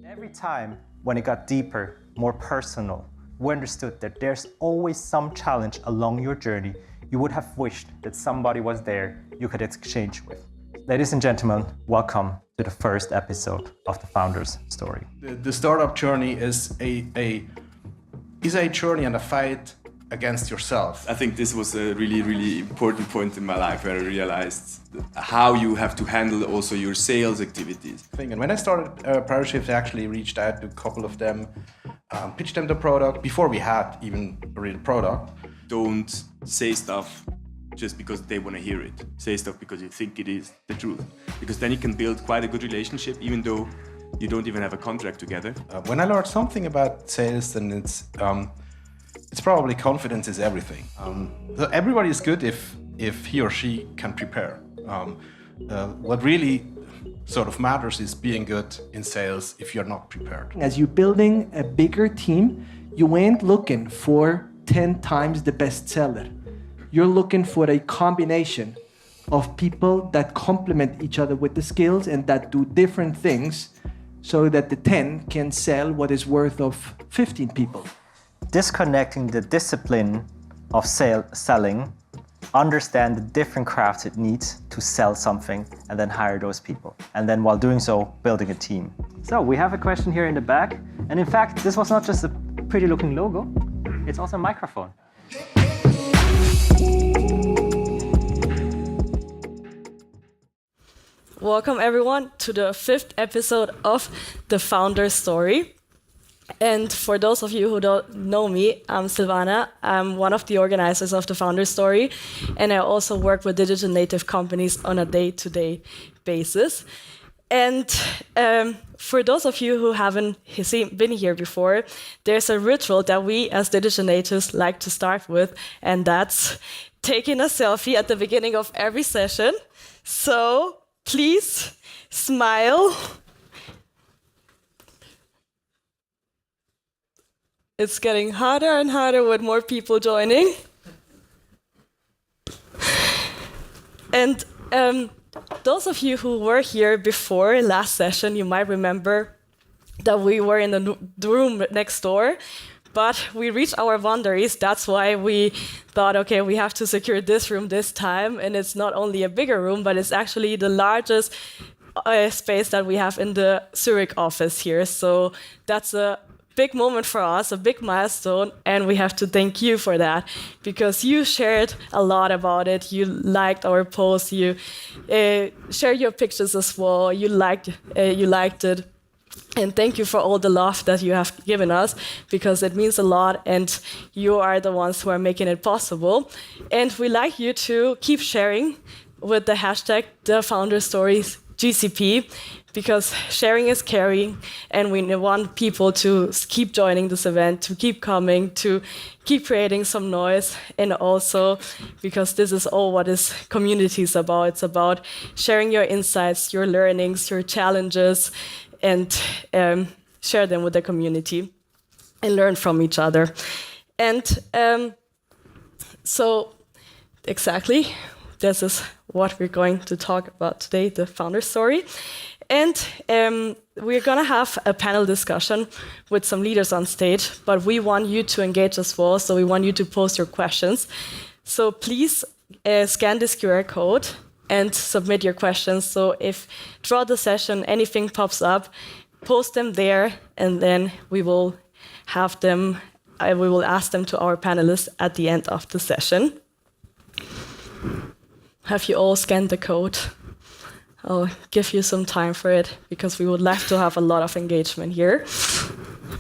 Every time when it got deeper, more personal, we understood that there's always some challenge along your journey you would have wished that somebody was there you could exchange with. Ladies and gentlemen, welcome to the first episode of the Founder's Story. The startup journey is a journey and a fight against yourself. I think this was a really important point in my life where I realized how you have to handle also your sales activities. And when I started Parashift, I actually reached out to a couple of them, pitched them the product before we had even a real product. Don't say stuff just because they want to hear it. Say stuff because you think it is the truth. Because then you can build quite a good relationship even though you don't even have a contract together. When I learned something about sales, then it's probably confidence is everything. So everybody is good if he or she can prepare. What really sort of matters is being good in sales if you're not prepared. As you're building a bigger team, you ain't looking for 10 times the best seller. You're looking for a combination of people that complement each other with the skills and that do different things so that the 10 can sell what is worth of 15 people. Disconnecting the discipline of selling, understand the different crafts it needs to sell something, and then hire those people. And then while doing so, building a team. So we have a question here in the back. And in fact, this was not just a pretty looking logo, it's also a microphone. Welcome everyone to the 5th episode of The Founder's Story. And for those of you who don't know me, I'm Silvana. I'm one of the organizers of The Founder's Story, and I also work with digital native companies on a day-to-day basis. And for those of you who haven't been here before, there's a ritual that we as digital natives like to start with, and that's taking a selfie at the beginning of every session. So please smile. It's getting harder and harder with more people joining. And those of you who were here before last session, you might remember that we were in the room next door, but we reached our boundaries. That's why we thought, okay, we have to secure this room this time. And it's not only a bigger room, but it's actually the largest space that we have in the Zurich office here. So that's a big moment for us, a big milestone, and we have to thank you for that because you shared a lot about it. You liked our posts, you shared your pictures as well. You liked it. And thank you for all the love that you have given us because it means a lot and you are the ones who are making it possible. And we like you to keep sharing with the hashtag The Founder Stories GCP because sharing is caring and we want people to keep joining this event, to keep coming, to keep creating some noise, and also because this is all what this community is about. It's about sharing your insights, your learnings, your challenges, and share them with the community and learn from each other. And so exactly, this is what we're going to talk about today, the founder story. And we're going to have a panel discussion with some leaders on stage, but we want you to engage as well, so we want you to post your questions. So please scan this QR code and submit your questions. So if throughout the session anything pops up, post them there, and then we will have them, we will ask them to our panelists at the end of the session. Have you all scanned the code? I'll give you some time for it because we would like to have a lot of engagement here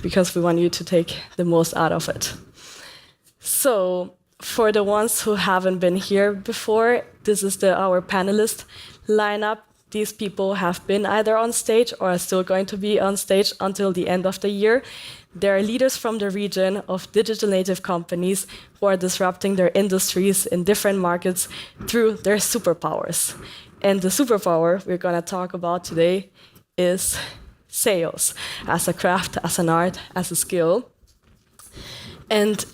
because we want you to take the most out of it. So for the ones who haven't been here before, this is our panelist lineup. These people have been either on stage or are still going to be on stage until the end of the year. They are leaders from the region of digital native companies who are disrupting their industries in different markets through their superpowers. And the superpower we're going to talk about today is sales, as a craft, as an art, as a skill. And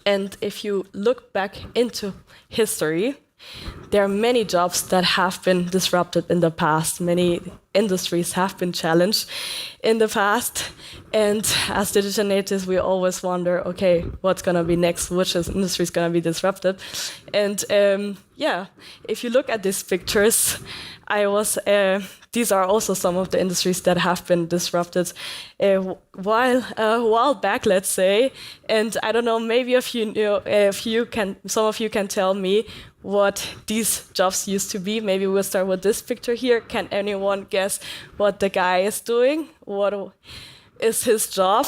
if you look back into history, there are many jobs that have been disrupted in the past, many industries have been challenged in the past. And as digital natives, we always wonder, okay, what's going to be next? Which industry is going to be disrupted? And if you look at these pictures, these are also some of the industries that have been disrupted a while back, let's say. And I don't know, maybe some of you can tell me what these jobs used to be. Maybe we'll start with this picture here. Can anyone guess what the guy is doing? What is his job?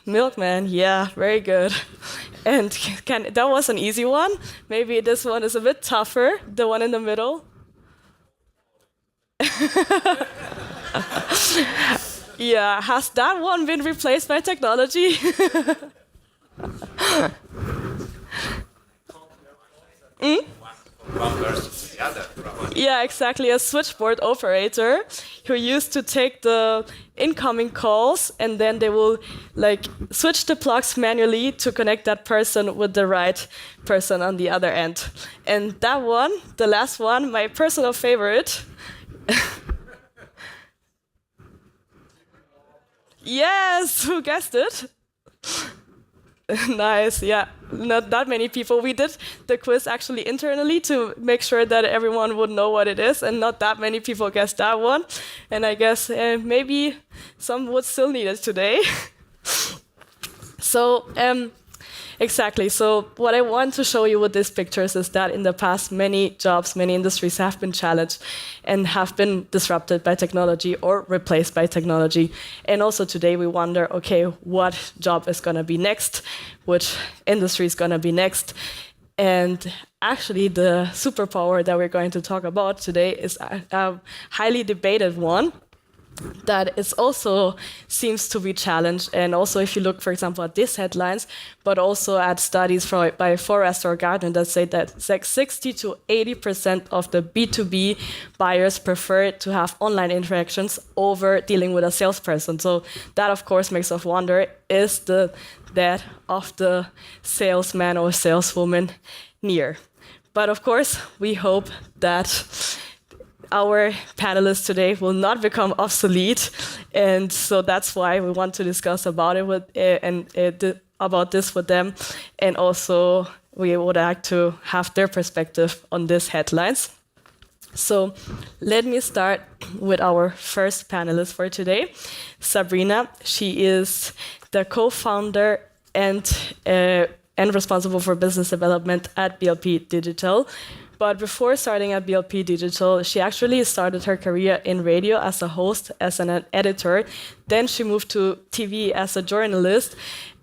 Milkman, yeah, very good. And that was an easy one. Maybe this one is a bit tougher, the one in the middle. Yeah, has that one been replaced by technology? One versus the other. Yeah, exactly. A switchboard operator who used to take the incoming calls, and then they will switch the plugs manually to connect that person with the right person on the other end. And that one, the last one, my personal favorite. Yes, who guessed it? Nice, yeah. Not that many people. We did the quiz actually internally to make sure that everyone would know what it is, and not that many people guessed that one. And I guess maybe some would still need it today. So, exactly. So what I want to show you with these pictures is that in the past, many jobs, many industries have been challenged and have been disrupted by technology or replaced by technology. And also today we wonder, okay, what job is going to be next? Which industry is going to be next? And actually the superpower that we're going to talk about today is a highly debated one that is also seems to be challenged. And also if you look, for example, at these headlines, but also at studies by Forrester or Gartner that say that it's 60 to 80% of the B2B buyers prefer to have online interactions over dealing with a salesperson. So that, of course, makes us wonder, is the death of the salesman or saleswoman near? But of course, we hope that our panelists today will not become obsolete, and so that's why we want to discuss about it about this with them, and also we would like to have their perspective on these headlines. So let me start with our first panelist for today, Sabrina. She is the co-founder and responsible for business development at BLP Digital. But before starting at BLP Digital, she actually started her career in radio as a host, as an editor. Then she moved to TV as a journalist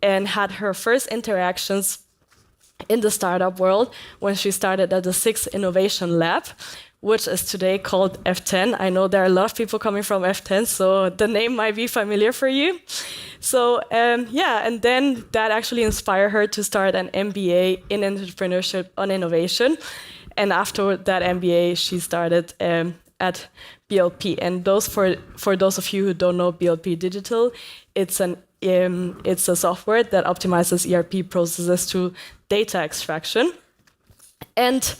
and had her first interactions in the startup world when she started at the 6 Innovation Lab, which is today called F10. I know there are a lot of people coming from F10, so the name might be familiar for you. So and then that actually inspired her to start an MBA in entrepreneurship on innovation. And after that MBA, she started at BLP. And for those of you who don't know BLP Digital, it's a software that optimizes ERP processes to data extraction. And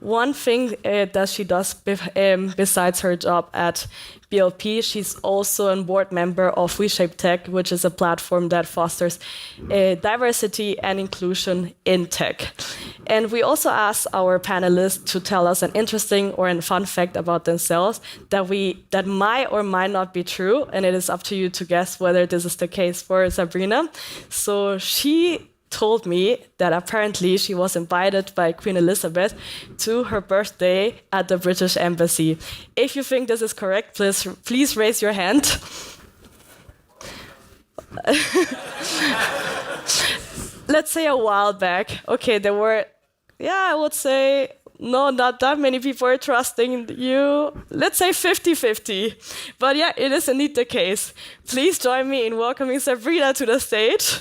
one thing that she does besides her job at BLP, she's also a board member of WeShape Tech, which is a platform that fosters diversity and inclusion in tech. And we also asked our panelists to tell us an interesting or a fun fact about themselves that might or might not be true, and it is up to you to guess whether this is the case for Sabrina. So she told me that apparently she was invited by Queen Elizabeth to her birthday at the British Embassy. If you think this is correct, please raise your hand. Let's say a while back. Okay, there were, I would say, no, not that many people are trusting you. Let's say 50-50. But yeah, it is indeed the case. Please join me in welcoming Sabrina to the stage.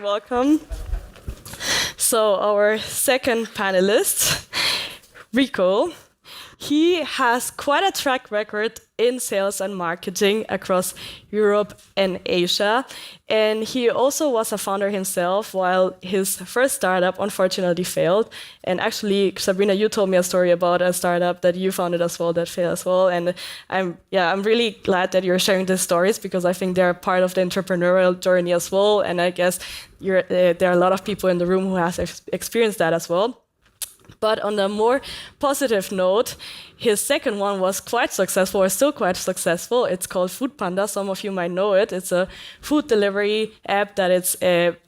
Welcome. So our second panelist, Rico, he has quite a track record in sales and marketing across Europe and Asia. And he also was a founder himself while his first startup unfortunately failed. And actually, Sabrina, you told me a story about a startup that you founded as well that failed as well. And I'm really glad that you're sharing these stories because I think they're part of the entrepreneurial journey as well. And I guess there are a lot of people in the room who has experienced that as well. But on a more positive note, his second one was quite successful, or still quite successful. It's called Food Panda. Some of you might know it. It's a food delivery app that is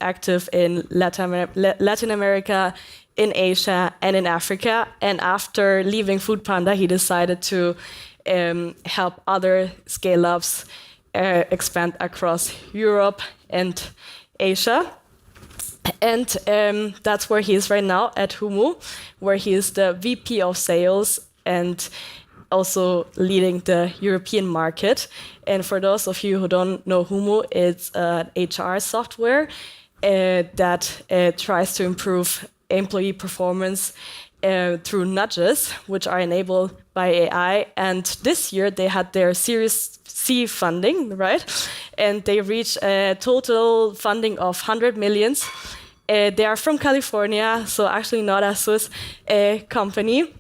active in Latin America, in Asia, and in Africa. And after leaving Food Panda, he decided to help other scale-ups expand across Europe and Asia. And that's where he is right now at Humu, where he is the VP of sales and also leading the European market. And for those of you who don't know Humu, it's an HR software that tries to improve employee performance through nudges, which are enabled by AI. And this year they had their Series C funding, right? And they reached a total funding of 100 million. They are from California, so actually not a Swiss company.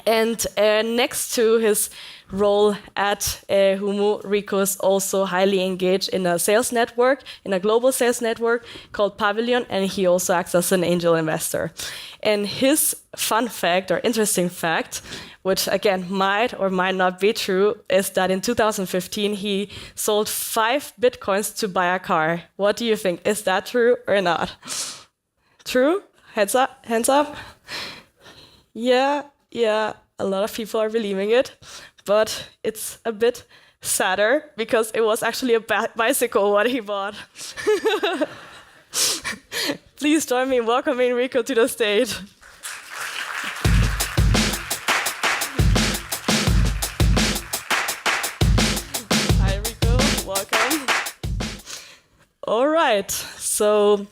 And next to his role at Humu, Rico is also highly engaged in a sales network, in a global sales network called Pavilion, and he also acts as an angel investor. And his fun fact or interesting fact, which again might or might not be true, is that in 2015 he sold 5 Bitcoins to buy a car. What do you think? Is that true or not? True? Hands up? Hands up? Yeah, a lot of people are believing it, but it's a bit sadder because it was actually a bicycle what he bought. Please join me in welcoming Rico to the stage. Hi, Rico. Welcome. All right. So,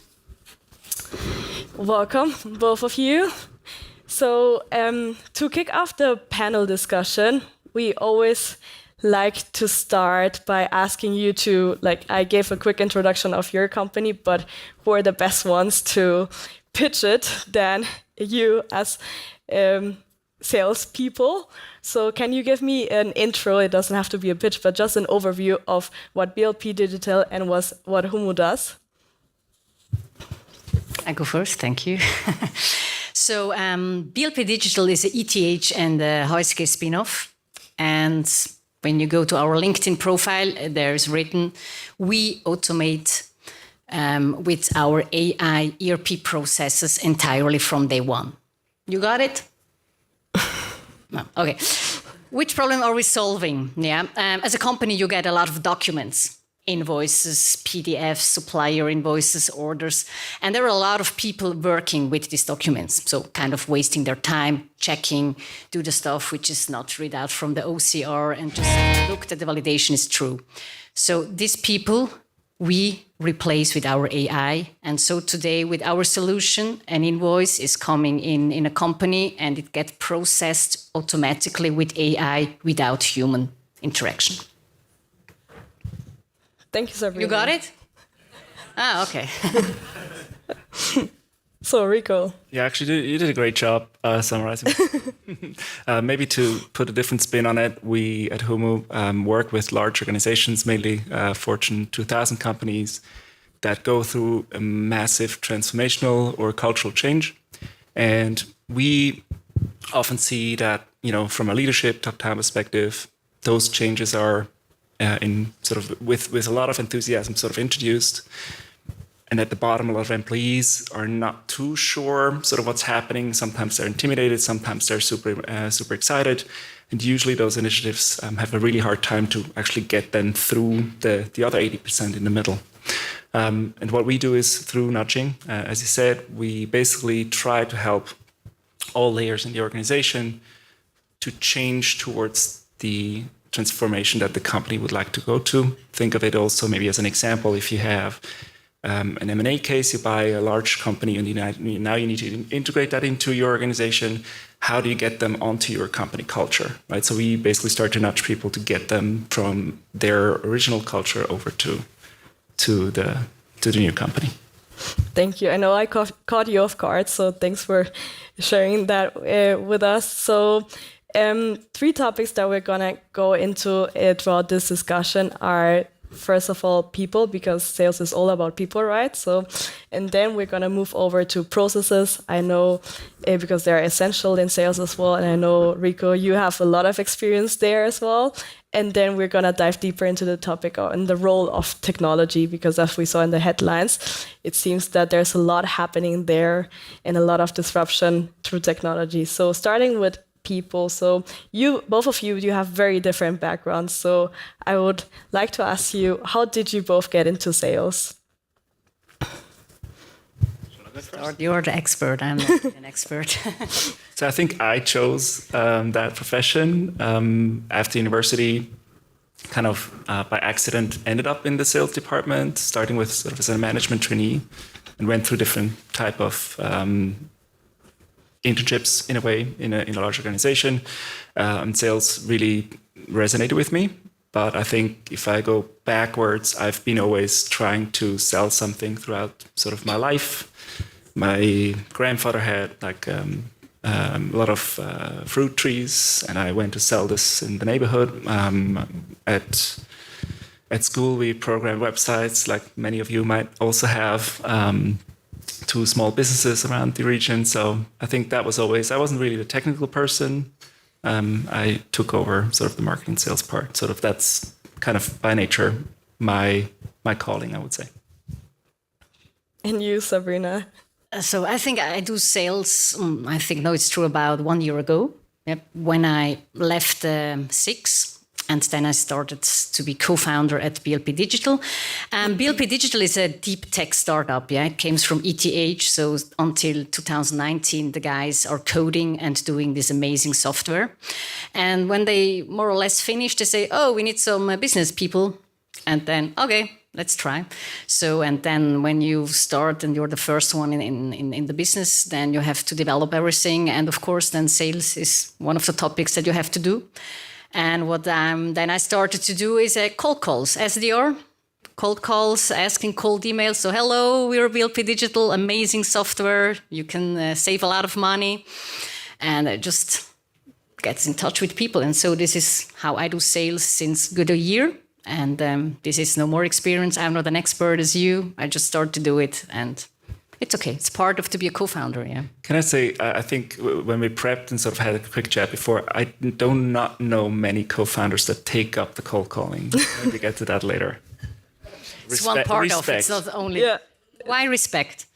welcome, both of you. So, to kick off the panel discussion, we always like to start by asking you to, I gave a quick introduction of your company, but who are the best ones to pitch it than you as salespeople? So can you give me an intro? It doesn't have to be a pitch, but just an overview of what BLP Digital and what Humu does. I go first, thank you. So BLP Digital is an ETH and a Heuske spin-off. And when you go to our LinkedIn profile, there's written, we automate with our AI ERP processes entirely from day one. You got it? No. Okay. Which problem are we solving? Yeah. As a company, you get a lot of documents. Invoices, PDFs, supplier invoices, orders. And there are a lot of people working with these documents. So kind of wasting their time, checking, do the stuff which is not read out from the OCR and just look that the validation is true. So these people we replace with our AI. And so today with our solution, an invoice is coming in a company and it gets processed automatically with AI without human interaction. Thank you, Sabrina. You got it? Ah, okay. So, Rico. Yeah, actually, you did a great job summarizing. Maybe to put a different spin on it, we at Humu work with large organizations, mainly Fortune 2000 companies that go through a massive transformational or cultural change. And we often see that, from a leadership top-down perspective, those changes are in sort of with a lot of enthusiasm sort of introduced. And at the bottom, a lot of employees are not too sure sort of what's happening. Sometimes they're intimidated, sometimes they're super excited. And usually those initiatives have a really hard time to actually get them through the other 80% in the middle. And what we do is through nudging, as you said, we basically try to help all layers in the organization to change towards the transformation that the company would like to go to. Think of it also maybe as an example. If you have an M&A case, you buy a large company and now you need to integrate that into your organization. How do you get them onto your company culture, right? So we basically start to nudge people to get them from their original culture over to the new company. Thank you. I know I caught you off guard, so thanks for sharing that with us. So 3 topics that we're gonna go into throughout this discussion are, first of all, people, because sales is all about people, right? So, and then we're gonna move over to processes. I know because they're essential in sales as well, and I know, Rico, you have a lot of experience there as well. And then we're gonna dive deeper into the topic and the role of technology, because as we saw in the headlines, it seems that there's a lot happening there and a lot of disruption through technology. So starting with people. So both of you have very different backgrounds. So I would like to ask you, how did you both get into sales? You're the expert. I'm not an expert. So I think I chose that profession after university. Kind of by accident ended up in the sales department, starting with sort of as a management trainee, and went through different type of internships in a way in a large organization. And sales really resonated with me. But I think if I go backwards, I've been always trying to sell something throughout sort of my life. My grandfather had like a lot of fruit trees, and I went to sell this in the neighborhood. At school, we programmed websites, like many of you might also have, to small businesses around the region. So I think that was always, I wasn't really the technical person. I took over sort of the marketing sales part. Sort of that's kind of by nature my calling, I would say. And you, Sabrina? So I think I do sales, I think, no, it's true, about 1 year ago. Yep. When I left SIX, and then I started to be co-founder at BLP Digital. BLP Digital is a deep tech startup. Yeah, it came from ETH. So until 2019, the guys are coding and doing this amazing software. And when they more or less finish, they say, "Oh, we need some business people." And then, okay, let's try. So, and then when you start and you're the first one in the business, then you have to develop everything. And of course, then sales is one of the topics that you have to do. And what then I started to do is cold calls, SDR, cold calls, asking cold emails. So, hello, we're BLP Digital, amazing software. You can save a lot of money. And it just gets in touch with people. And so this is how I do sales since good a year. And this is no more experience. I'm not an expert as you. I just started to do it, and it's okay. It's part of to be a co-founder, yeah. Can I say, I think when we prepped and sort of had a quick chat before, I do not know many co-founders that take up the cold calling. Maybe get to that later. It's one part of it. It's not only... Yeah. Why respect?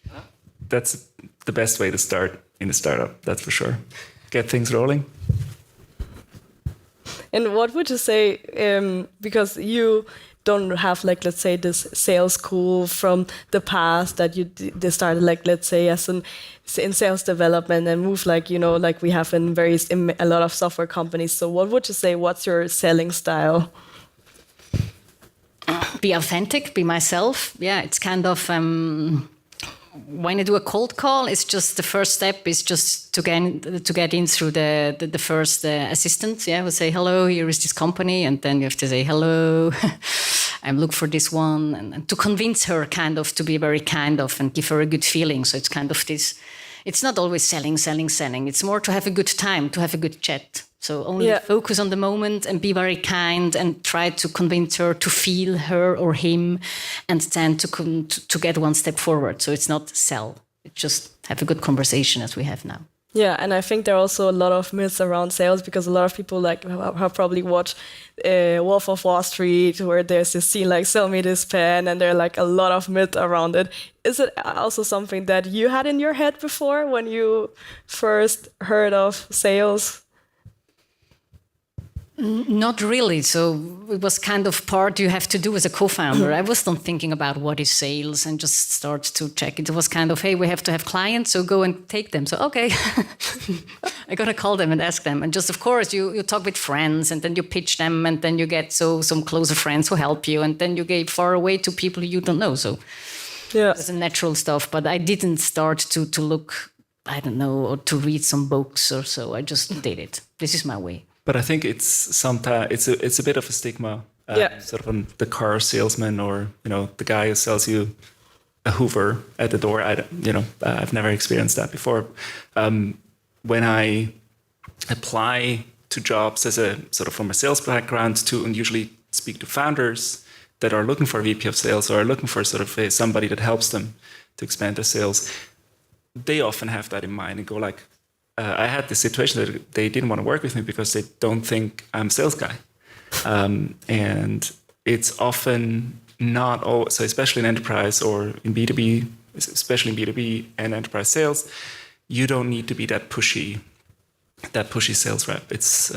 That's the best way to start in a startup, that's for sure. Get things rolling. And what would you say, because you don't have, like, let's say, this sales school from the past that they started, like, let's say, in sales development and move, like, you know, like we have in a lot of software companies. So what would you say, what's your selling style? Be authentic, be myself. Yeah, it's kind of... when I do a cold call, it's just the first step is just to get in through the first assistant. Yeah, I would say, hello, here is this company. And then you have to say, hello, I'm looking for this one. And to convince her kind of to be very kind of and give her a good feeling. So it's kind of this, it's not always selling. It's more to have a good time, to have a good chat. So only focus on the moment and be very kind and try to convince her to feel her or him, and then to get one step forward. So it's not sell. It's just have a good conversation as we have now. Yeah, and I think there are also a lot of myths around sales, because a lot of people like have probably watched Wolf of Wall Street, where there's this scene like, sell me this pen, and there are like a lot of myth around it. Is it also something that you had in your head before when you first heard of sales? Not really. So it was kind of part you have to do as a co-founder. I was not thinking about what is sales and just start to check. It was kind of, hey, we have to have clients, so go and take them. So, okay, I'm going to call them and ask them. And just, of course, you talk with friends, and then you pitch them, and then you get some closer friends who help you, and then you get far away to people you don't know. So Yeah. It's a natural stuff, but I didn't start to look, I don't know, or to read some books or so. I just did it. This is my way. But I think it's sometimes it's a bit of a stigma, sort of on the car salesman, or the guy who sells you a Hoover at the door. I've never experienced that before. When I apply to jobs as a sort of from a sales background and usually speak to founders that are looking for a VP of sales or are looking for sort of somebody that helps them to expand their sales, they often have that in mind and go like, I had this situation that they didn't want to work with me because they don't think I'm a sales guy. And it's often not all, so especially in enterprise or in B2B, especially in B2B and enterprise sales, you don't need to be that pushy sales rep. It's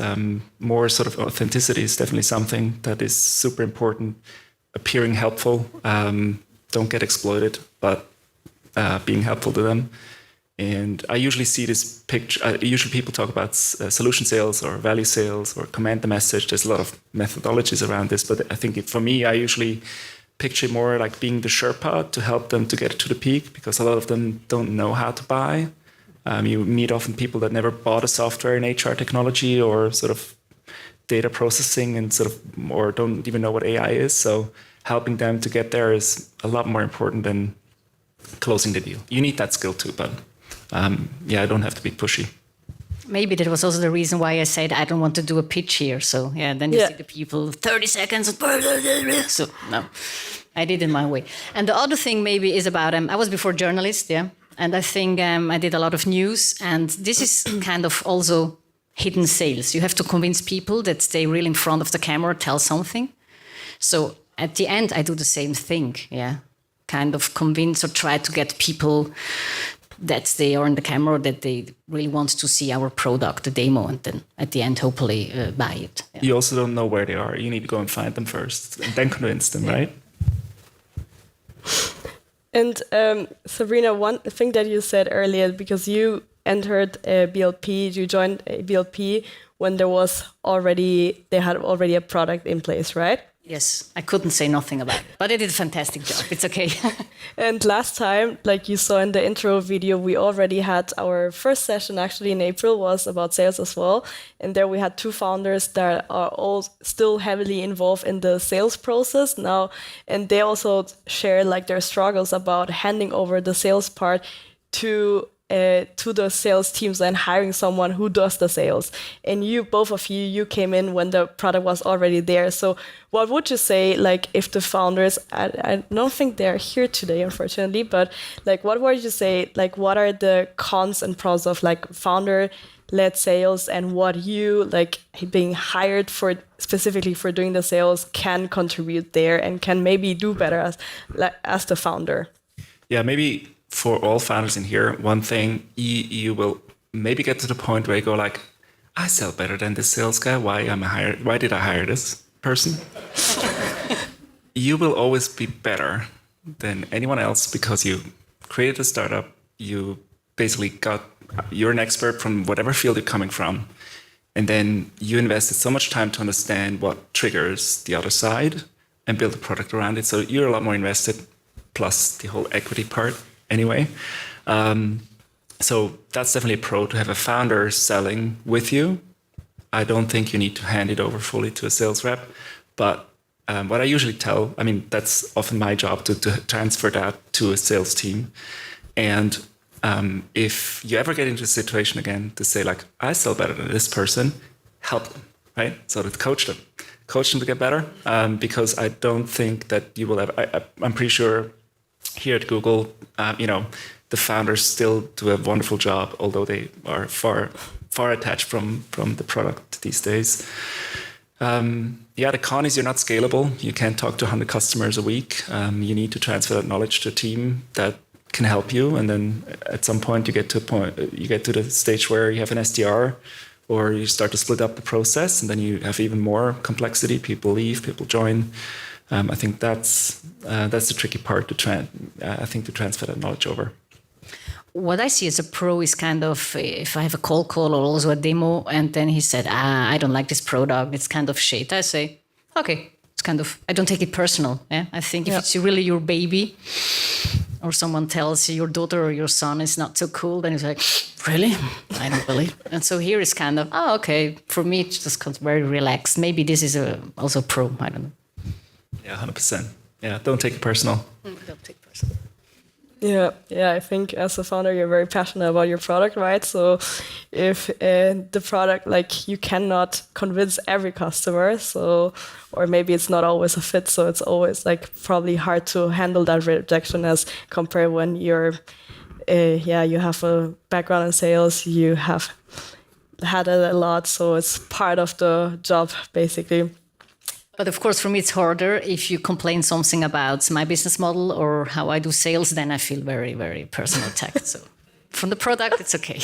more sort of authenticity is definitely something that is super important. Appearing helpful, don't get exploited, but being helpful to them. And I usually see this picture, usually people talk about solution sales or value sales or command the message. There's a lot of methodologies around this, but I think for me, I usually picture more like being the Sherpa to help them to get to the peak, because a lot of them don't know how to buy. You meet often people that never bought a software in HR technology or sort of data processing and or don't even know what AI is. So helping them to get there is a lot more important than closing the deal. You need that skill too, but I don't have to be pushy. Maybe that was also the reason why I said I don't want to do a pitch here. So then you see the people 30 seconds. So no, I did it my way. And the other thing maybe is about I was before journalist, and I think I did a lot of news, and this is kind of also hidden sales. You have to convince people that they really in front of the camera tell something. So at the end, I do the same thing. Kind of convince or try to get people that they are in the camera, that they really want to see our product, the demo, and then at the end, hopefully buy it. You also don't know where they are. You need to go and find them first and then convince them, right? And Sabrina, one thing that you said earlier, because you entered BLP, you joined BLP when they had already a product in place, right? Yes, I couldn't say nothing about it, but I did a fantastic job. It's okay. And last time, like you saw in the intro video, we already had our first session actually in April was about sales as well. And there we had two founders that are all still heavily involved in the sales process now. And they also share like their struggles about handing over the sales part to the sales teams and hiring someone who does the sales. And both of you came in when the product was already there. So what would you say, like, if the founders, I don't think they're here today, unfortunately, but like, what would you say, like, what are the cons and pros of like founder-led sales, and what you, like, being hired for specifically for doing the sales can contribute there and can maybe do better as the founder? Yeah, maybe for all founders in here, one thing, you will maybe get to the point where you go like, I sell better than this sales guy. Why did I hire this person? You will always be better than anyone else because you created a startup. You're an expert from whatever field you're coming from. And then you invested so much time to understand what triggers the other side and build a product around it. So you're a lot more invested, plus the whole equity part. Anyway, so that's definitely a pro to have a founder selling with you. I don't think you need to hand it over fully to a sales rep, but what I usually tell, that's often my job to transfer that to a sales team. And if you ever get into a situation again to say like, I sell better than this person, help them, right? So to coach them to get better, because I don't think that you will ever, I'm pretty sure here at Google, the founders still do a wonderful job, although they are far attached from the product these days. The con is you're not scalable. You can't talk to 100 customers a week. You need to transfer that knowledge to a team that can help you, and then at some point you get to the stage where you have an SDR, or you start to split up the process, and then you have even more complexity. People leave, people join. I think that's the tricky part to transfer that knowledge over. What I see as a pro is kind of if I have a cold call or also a demo, and then he said, I don't like this product, it's kind of shit. I say, okay, it's kind of, I don't take it personal. Yeah, I think if it's really your baby, or someone tells your daughter or your son is not so cool, then it's like, really? I don't believe. And so here is kind of, oh, okay. For me, it's just very relaxed. Maybe this is also pro. I don't know. Yeah, 100%. Yeah, don't take it personal. Don't take it personal. Yeah. I think as a founder, you're very passionate about your product, right? So if the product, like, you cannot convince every customer, so, or maybe it's not always a fit, so it's always like probably hard to handle that rejection as compared when you're, you have a background in sales, you have had it a lot, so it's part of the job basically. But of course, for me, it's harder. If you complain something about my business model or how I do sales, then I feel very, very personal attacked. So from the product, it's okay.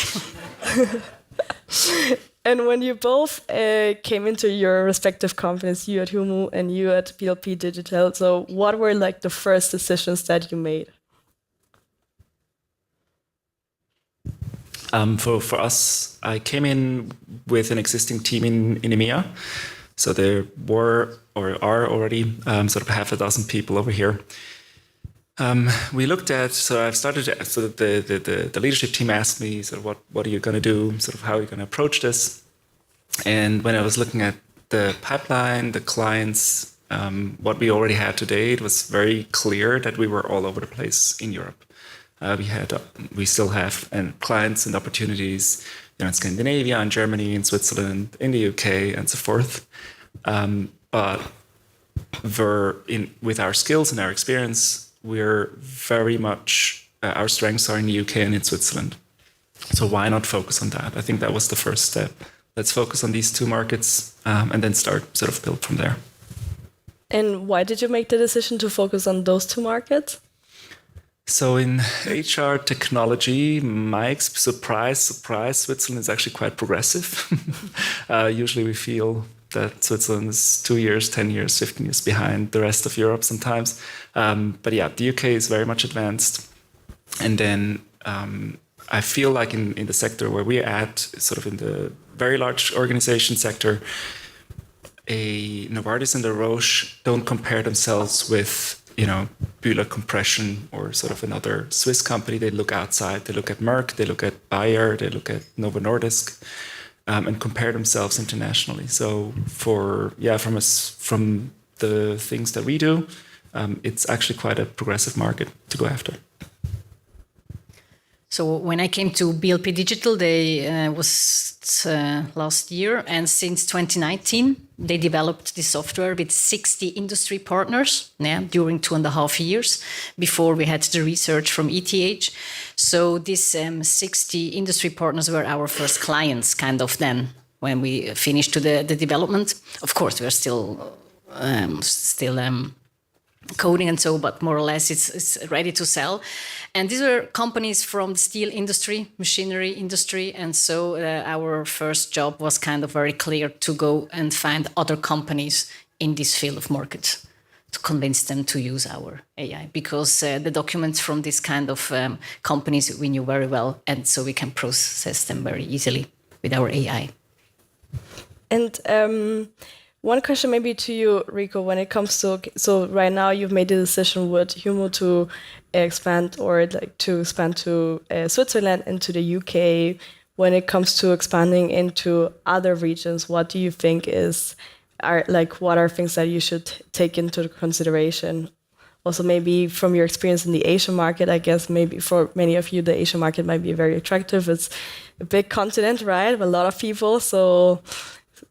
And when you both came into your respective companies, you at Humu and you at PLP Digital, so what were like the first decisions that you made? For us, I came in with an existing team in EMEA. So there were or are already sort of half a dozen people over here. We looked at, so I've started, so the leadership team asked me, sort of what are you going to do, sort of how are you going to approach this? And when I was looking at the pipeline, the clients, what we already had today, it was very clear that we were all over the place in Europe. We still have clients and opportunities, in Scandinavia, in Germany, in Switzerland, in the UK, and so forth. But with our skills and our experience, we're very much, our strengths are in the UK and in Switzerland. So why not focus on that? I think that was the first step. Let's focus on these two markets and then start sort of build from there. And why did you make the decision to focus on those two markets? So in HR technology, my surprise, Switzerland is actually quite progressive. Usually we feel that Switzerland is 2 years, 10 years, 15 years behind the rest of Europe sometimes. But yeah, the UK is very much advanced. And then I feel like in the sector where we're at, sort of in the very large organization sector, a Novartis and a Roche don't compare themselves with Bühler Compression or sort of another Swiss company. They look outside. They look at Merck. They look at Bayer. They look at Novo Nordisk, and compare themselves internationally. So from the things that we do, it's actually quite a progressive market to go after. So when I came to BLP Digital, they was last year, and since 2019, they developed this software with 60 industry partners during 2.5 years before we had the research from ETH. So these 60 industry partners were our first clients, kind of then, when we finished the development. Of course, we're still coding and so, but more or less it's ready to sell. And these were companies from the steel industry, machinery industry. And so our first job was kind of very clear to go and find other companies in this field of market to convince them to use our AI, because the documents from this kind of companies we knew very well. And so we can process them very easily with our AI. And one question maybe to you, Rico, when it comes to, so right now you've made the decision with Humu to expand to Switzerland and to the UK. When it comes to expanding into other regions, what do you think what are things that you should take into consideration? Also, maybe from your experience in the Asian market, I guess maybe for many of you, the Asian market might be very attractive. It's a big continent, right? With a lot of people, so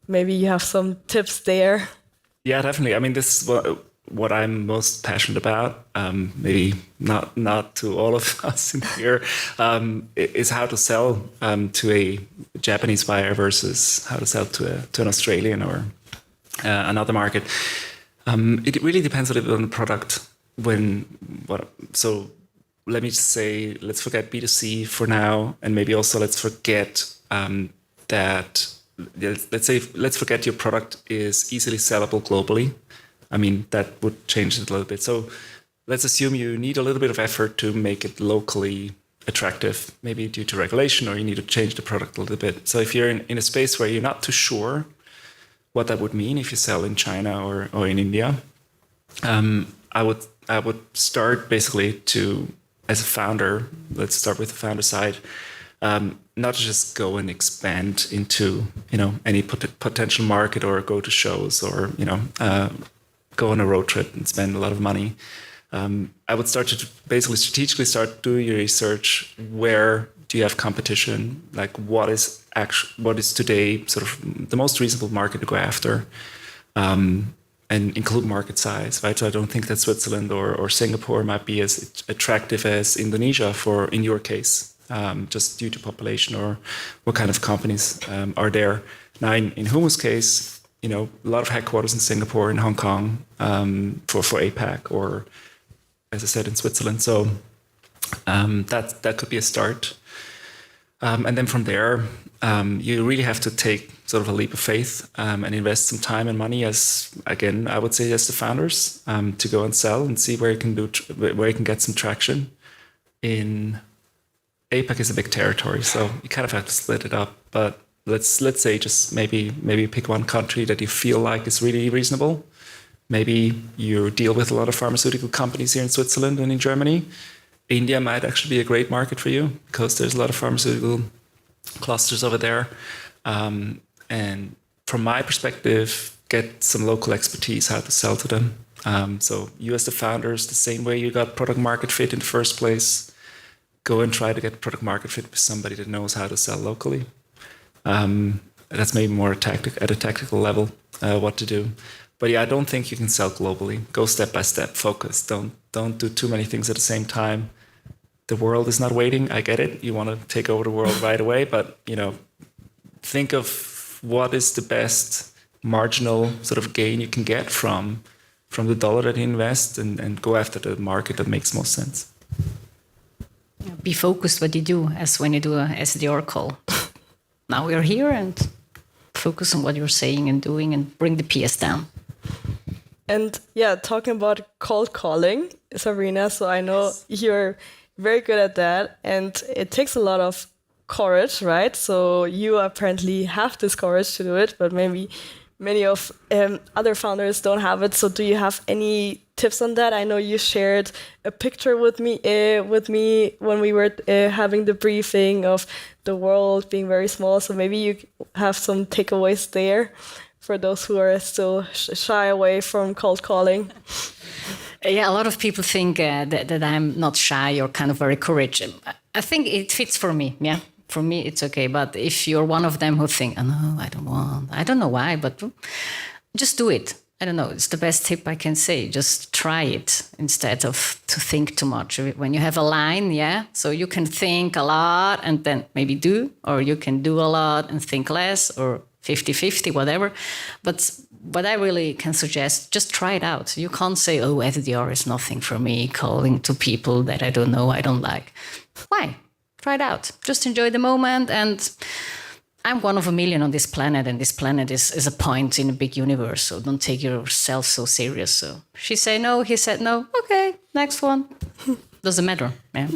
maybe you have some tips there. Yeah, definitely. I mean, this is what I'm most passionate about. Maybe not to all of us in here, is how to sell to a Japanese buyer versus how to sell to an Australian or another market. It really depends a little bit on the product. So let me just say, let's forget B2C for now, and maybe also let's forget that. Let's forget your product is easily sellable globally. I mean, that would change it a little bit. So let's assume you need a little bit of effort to make it locally attractive, maybe due to regulation, or you need to change the product a little bit. So if you're in a space where you're not too sure what that would mean if you sell in China or in India, I would start basically to as a founder, let's start with the founder side, not to just go and expand into, any potential market or go to shows or, go on a road trip and spend a lot of money. I would start to basically strategically start doing your research. Where do you have competition? Like what is today sort of the most reasonable market to go after? And include market size, right? So I don't think that Switzerland or Singapore might be as attractive as Indonesia in your case, just due to population or what kind of companies are there. Now in Humu's case, a lot of headquarters in Singapore, in Hong Kong, for APAC, or as I said, in Switzerland. So that could be a start. And then from there, you really have to take sort of a leap of faith and invest some time and money, as again I would say, as the founders, to go and sell and see where you can get some traction. In APAC is a big territory, so you kind of have to split it up. But let's say just maybe pick one country that you feel like is really reasonable. Maybe you deal with a lot of pharmaceutical companies here in Switzerland and in Germany. India might actually be a great market for you because there's a lot of pharmaceutical clusters over there. And from my perspective, get some local expertise how to sell to them. So you as the founders, the same way you got product market fit in the first place, go and try to get product market fit with somebody that knows how to sell locally. That's maybe more at a tactical level, what to do. But yeah, I don't think you can sell globally. Go step by step, focus. Don't do too many things at the same time. The world is not waiting. I get it. You want to take over the world right away, but think of what is the best marginal sort of gain you can get from the dollar that you invest, and go after the market that makes most sense. Be focused what you do, as when you do a SDR call. Now we're here, and focus on what you're saying and doing, and bring the PS down. And yeah, talking about cold calling, Sabrina, so I know you're very good at that, and it takes a lot of courage, right? So you apparently have this courage to do it, but maybe many of other founders don't have it. So do you have any tips on that? I know you shared a picture with me when we were having the briefing of the world being very small. So maybe you have some takeaways there for those who are still shy away from cold calling. Yeah, a lot of people think that I'm not shy or kind of very courageous. I think it fits for me, yeah. For me, it's okay. But if you're one of them who think, oh, no, I don't know why, but just do it. I don't know. It's the best tip I can say. Just try it instead of to think too much. When you have a line, yeah, so you can think a lot and then maybe do, or you can do a lot and think less, or 50-50, whatever. But what I really can suggest, just try it out. You can't say, oh, SDR is nothing for me, calling to people that I don't know, I don't like. Why? Try it out. Just enjoy the moment. And I'm one of a million on this planet, and this planet is a point in a big universe. So don't take yourself so serious. So she said no, he said no. Okay, next one. Doesn't matter. Yeah.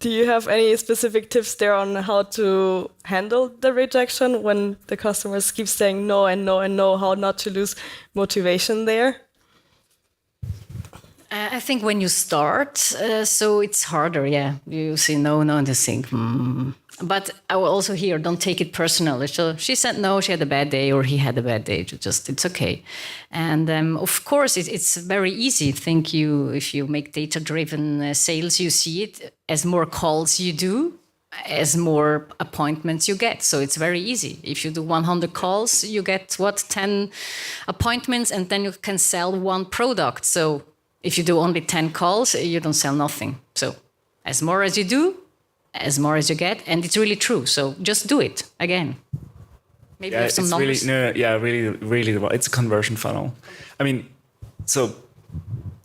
Do you have any specific tips there on how to handle the rejection when the customers keep saying no and no and no, how not to lose motivation there? I think when you start, so it's harder, yeah. You say no, and you think, But I will also hear, don't take it personally. So she said no, she had a bad day, or he had a bad day. It's okay. And of course, it's very easy. If you make data-driven sales, you see it. As more calls you do, as more appointments you get. So it's very easy. If you do 100 calls, you get 10 appointments, and then you can sell one product. So if you do only 10 calls, you don't sell nothing. So as more as you do, as more as you get, and it's really true. So just do it again. Maybe you have some numbers. Really, it's a conversion funnel. I mean, so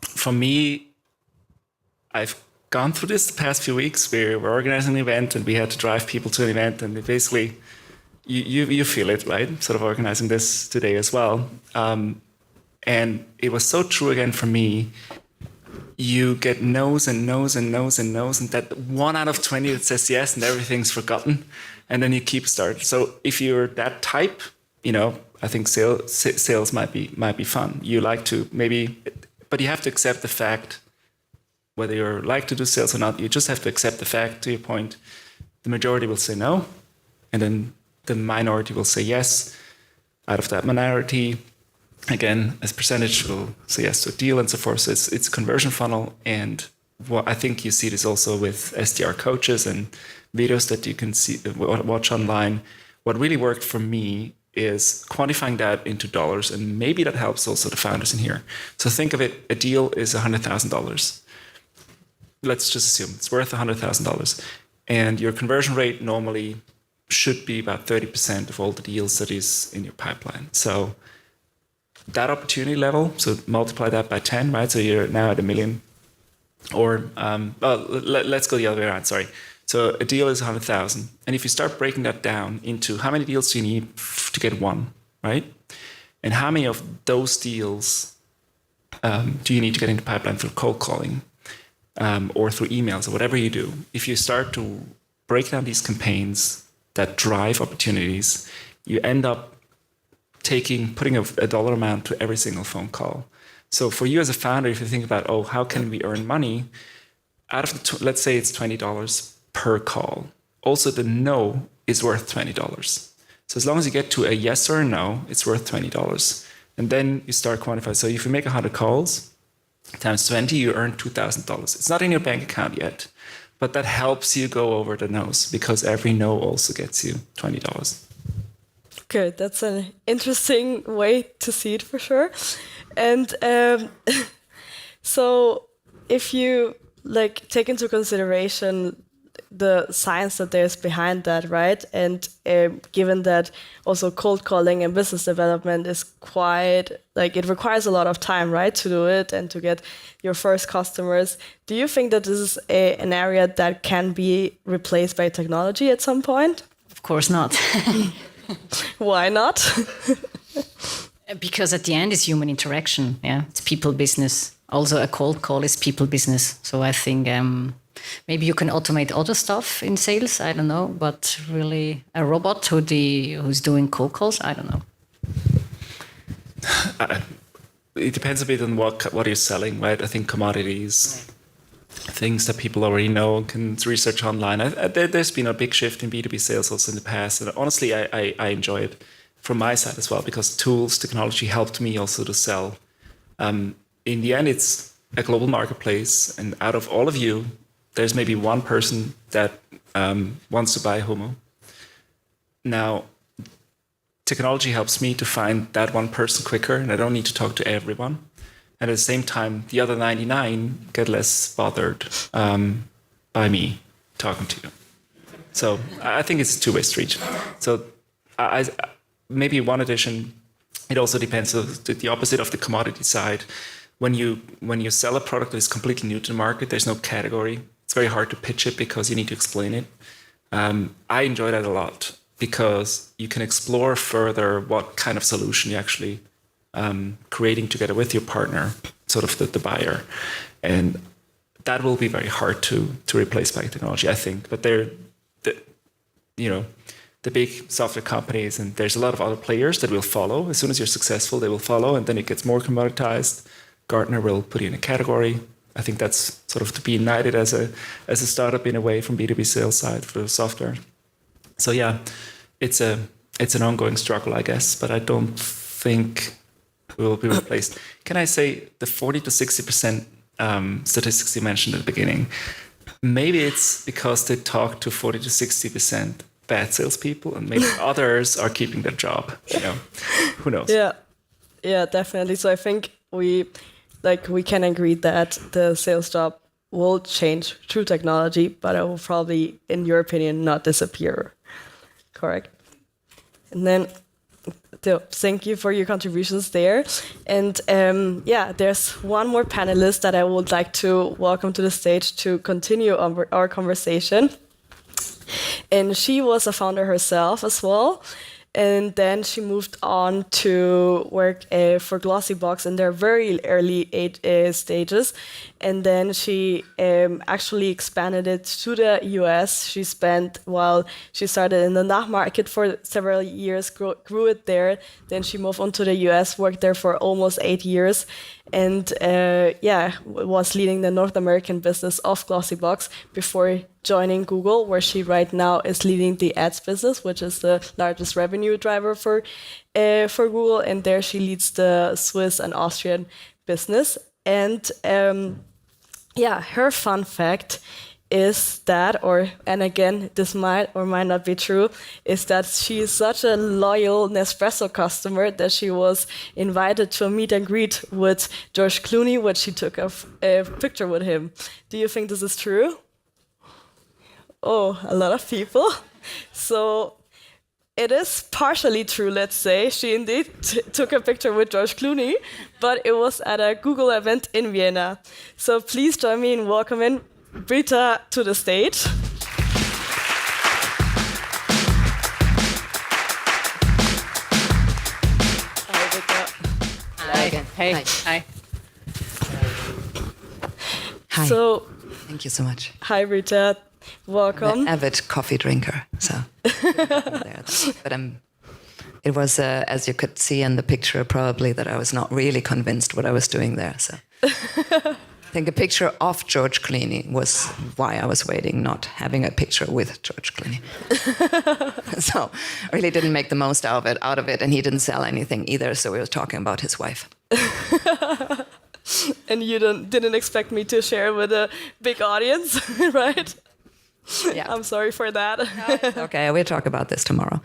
for me, I've gone through this the past few weeks. We're organizing an event, and we had to drive people to an event, and basically, you feel it, right? Sort of organizing this today as well. And it was so true again for me. You get no's and no's and no's and no's, and that 1 out of 20 that says yes, and everything's forgotten, and then you keep starting. So if you're that type, I think sales might be fun. You like to maybe, but you have to accept the fact whether you like to do sales or not, you just have to accept the fact, to your point, the majority will say no, and then the minority will say yes. Out of that minority, again, as percentage will say yes to a deal and so forth. So it's a conversion funnel. And what I think you see this also with SDR coaches and videos that you can see, watch online. What really worked for me is quantifying that into dollars, and maybe that helps also the founders in here. So think of it, a deal is $100,000. Let's just assume it's worth $100,000. And your conversion rate normally should be about 30% of all the deals that is in your pipeline. So that opportunity level, so multiply that by 10, right? So you're now at $1 million. Or let's go the other way around, sorry. So a deal is 100,000. And if you start breaking that down into how many deals do you need to get one, right? And how many of those deals do you need to get into pipeline through cold calling or through emails or whatever you do? If you start to break down these campaigns that drive opportunities, you end up putting a dollar amount to every single phone call. So for you as a founder, if you think about, how can we earn money? Out of let's say it's $20 per call. Also, the no is worth $20. So as long as you get to a yes or a no, it's worth $20. And then you start quantifying. So if you make 100 calls times 20, you earn $2,000. It's not in your bank account yet, but that helps you go over the no's, because every no also gets you $20. Good. That's an interesting way to see it for sure. And so if you take into consideration the science that there's behind that, right? And given that also cold calling and business development is quite, it requires a lot of time, right, to do it and to get your first customers. Do you think that this is an area that can be replaced by technology at some point? Of course not. Why not? Because at the end it's human interaction. Yeah, it's people business. Also, a cold call is people business. So I think maybe you can automate other stuff in sales. I don't know, but really a robot who's doing cold calls. I don't know. It depends a bit on what you're selling, right? I think commodities, things that people already know, can research online. There's been a big shift in B2B sales also in the past, and honestly, I enjoy it from my side as well, because technology helped me also to sell. In the end, it's a global marketplace, and out of all of you, there's maybe one person that wants to buy Homo. Now, technology helps me to find that one person quicker, and I don't need to talk to everyone. And at the same time, the other 99 get less bothered by me talking to you. So I think it's a two-way street. So maybe one addition, it also depends on the opposite of the commodity side. When you sell a product that is completely new to the market, there's no category. It's very hard to pitch it because you need to explain it. I enjoy that a lot because you can explore further what kind of solution you actually creating together with your partner, sort of the buyer. And that will be very hard to replace by technology, I think. But they're the big software companies, and there's a lot of other players that will follow. As soon as you're successful, they will follow, and then it gets more commoditized. Gartner will put you in a category. I think that's sort of to be united as a startup in a way from B2B sales side for software. So yeah, it's an ongoing struggle, I guess, but I don't think it will be replaced. Can I say the 40 to 60% statistics you mentioned at the beginning? Maybe it's because they talk to 40 to 60% bad salespeople, and maybe others are keeping their job. Who knows? Yeah, definitely. So I think we can agree that the sales job will change through technology, but it will probably, in your opinion, not disappear. Correct. And then, thank you for your contributions there. And there's one more panelist that I would like to welcome to the stage to continue our conversation. And she was a founder herself as well. And then she moved on to work for Glossybox in their very early stages. And then she actually expanded it to the US. She spent, while she started in the NAC market for several years, grew it there. Then she moved on to the US, worked there for almost 8 years, and was leading the North American business of Glossybox before joining Google, where she right now is leading the ads business, which is the largest revenue driver for Google. And there she leads the Swiss and Austrian business. And her fun fact is that, and again, this might or might not be true, is that she is such a loyal Nespresso customer that she was invited to a meet and greet with George Clooney, when she took a picture with him. Do you think this is true? Oh, a lot of people. So it is partially true, let's say. She indeed took a picture with George Clooney, but it was at a Google event in Vienna. So please join me in welcoming Britta to the stage. Hi, Britta. Hello again. Hey. Hi. Hi. So, thank you so much. hi, Britta. Welcome. I'm an avid coffee drinker, so. But it was, as you could see in the picture, probably that I was not really convinced what I was doing there. So I think a picture of George Clooney was why I was waiting, not having a picture with George Clooney. So I really didn't make the most out of it, and he didn't sell anything either. So we were talking about his wife. And you didn't expect me to share with a big audience, right? Yeah. I'm sorry for that. Okay, we'll talk about this tomorrow.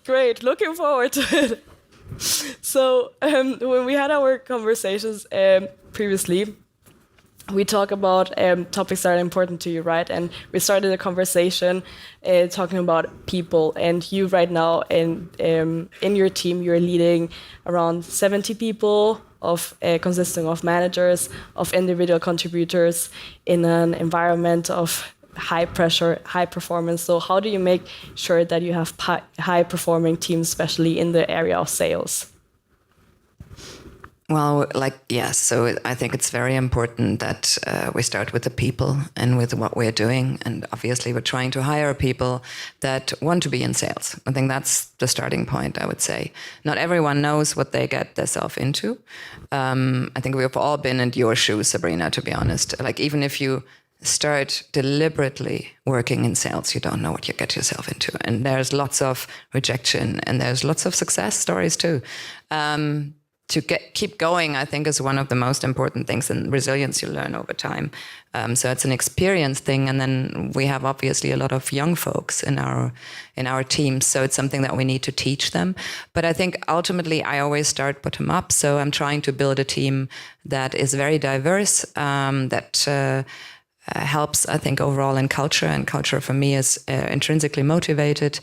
Great, looking forward to it. So when we had our conversations previously, we talk about topics that are important to you, right? And we started a conversation talking about people. And you right now in your team, you're leading around 70 people, consisting of managers, of individual contributors in an environment of high pressure, high performance. So how do you make sure that you have high performing teams, especially in the area of sales? Well, yes. So I think it's very important that we start with the people and with what we're doing. And obviously, we're trying to hire people that want to be in sales. I think that's the starting point, I would say. Not everyone knows what they get themselves into. I think we've all been in your shoes, Sabrina, to be honest. Even if you start deliberately working in sales, you don't know what you get yourself into. And there's lots of rejection, and there's lots of success stories too. To keep going, I think, is one of the most important things, and resilience you learn over time. So it's an experience thing, and then we have obviously a lot of young folks in our teams, so it's something that we need to teach them. But I think ultimately I always start bottom up, so I'm trying to build a team that is very diverse, that helps, I think, overall in culture, and culture for me is intrinsically motivated.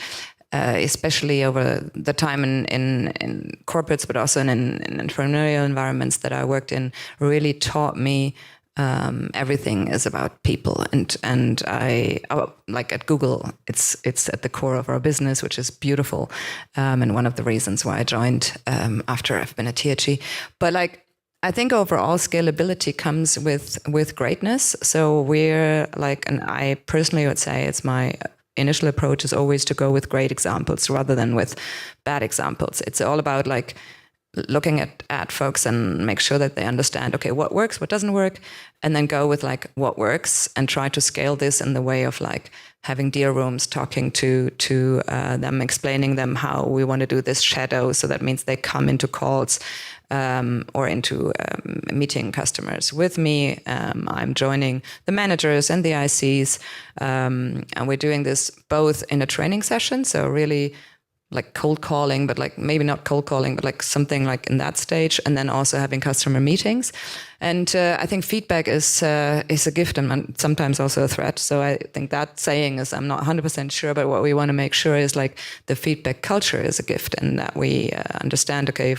Especially over the time in corporates, but also in entrepreneurial environments that I worked in, really taught me everything is about people. And I at Google, it's at the core of our business, which is beautiful, and one of the reasons why I joined after I've been a THE. But I think overall scalability comes with greatness. So we're and I personally would say it's my initial approach is always to go with great examples rather than with bad examples. It's all about looking at folks and make sure that they understand, okay, what works, what doesn't work, and then go with what works and try to scale this in the way of having deal rooms, talking to them, explaining them how we want to do this shadow. So that means they come into calls or into meeting customers with me. I'm joining the managers and the ICs, and we're doing this both in a training session, so really cold calling, but maybe not cold calling, but something in that stage, and then also having customer meetings. And I think feedback is a gift and sometimes also a threat. So I think that saying is, I'm not 100% sure, but what we want to make sure is the feedback culture is a gift, and that we understand, okay,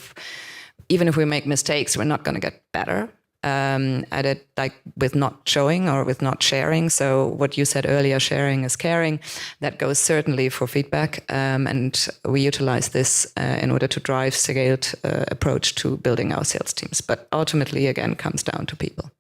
even if we make mistakes, we're not going to get better. at it, like with not showing or with not sharing. So what you said earlier, sharing is caring, that goes certainly for feedback. And we utilize this in order to drive scaled approach to building our sales teams. But ultimately, again, comes down to people.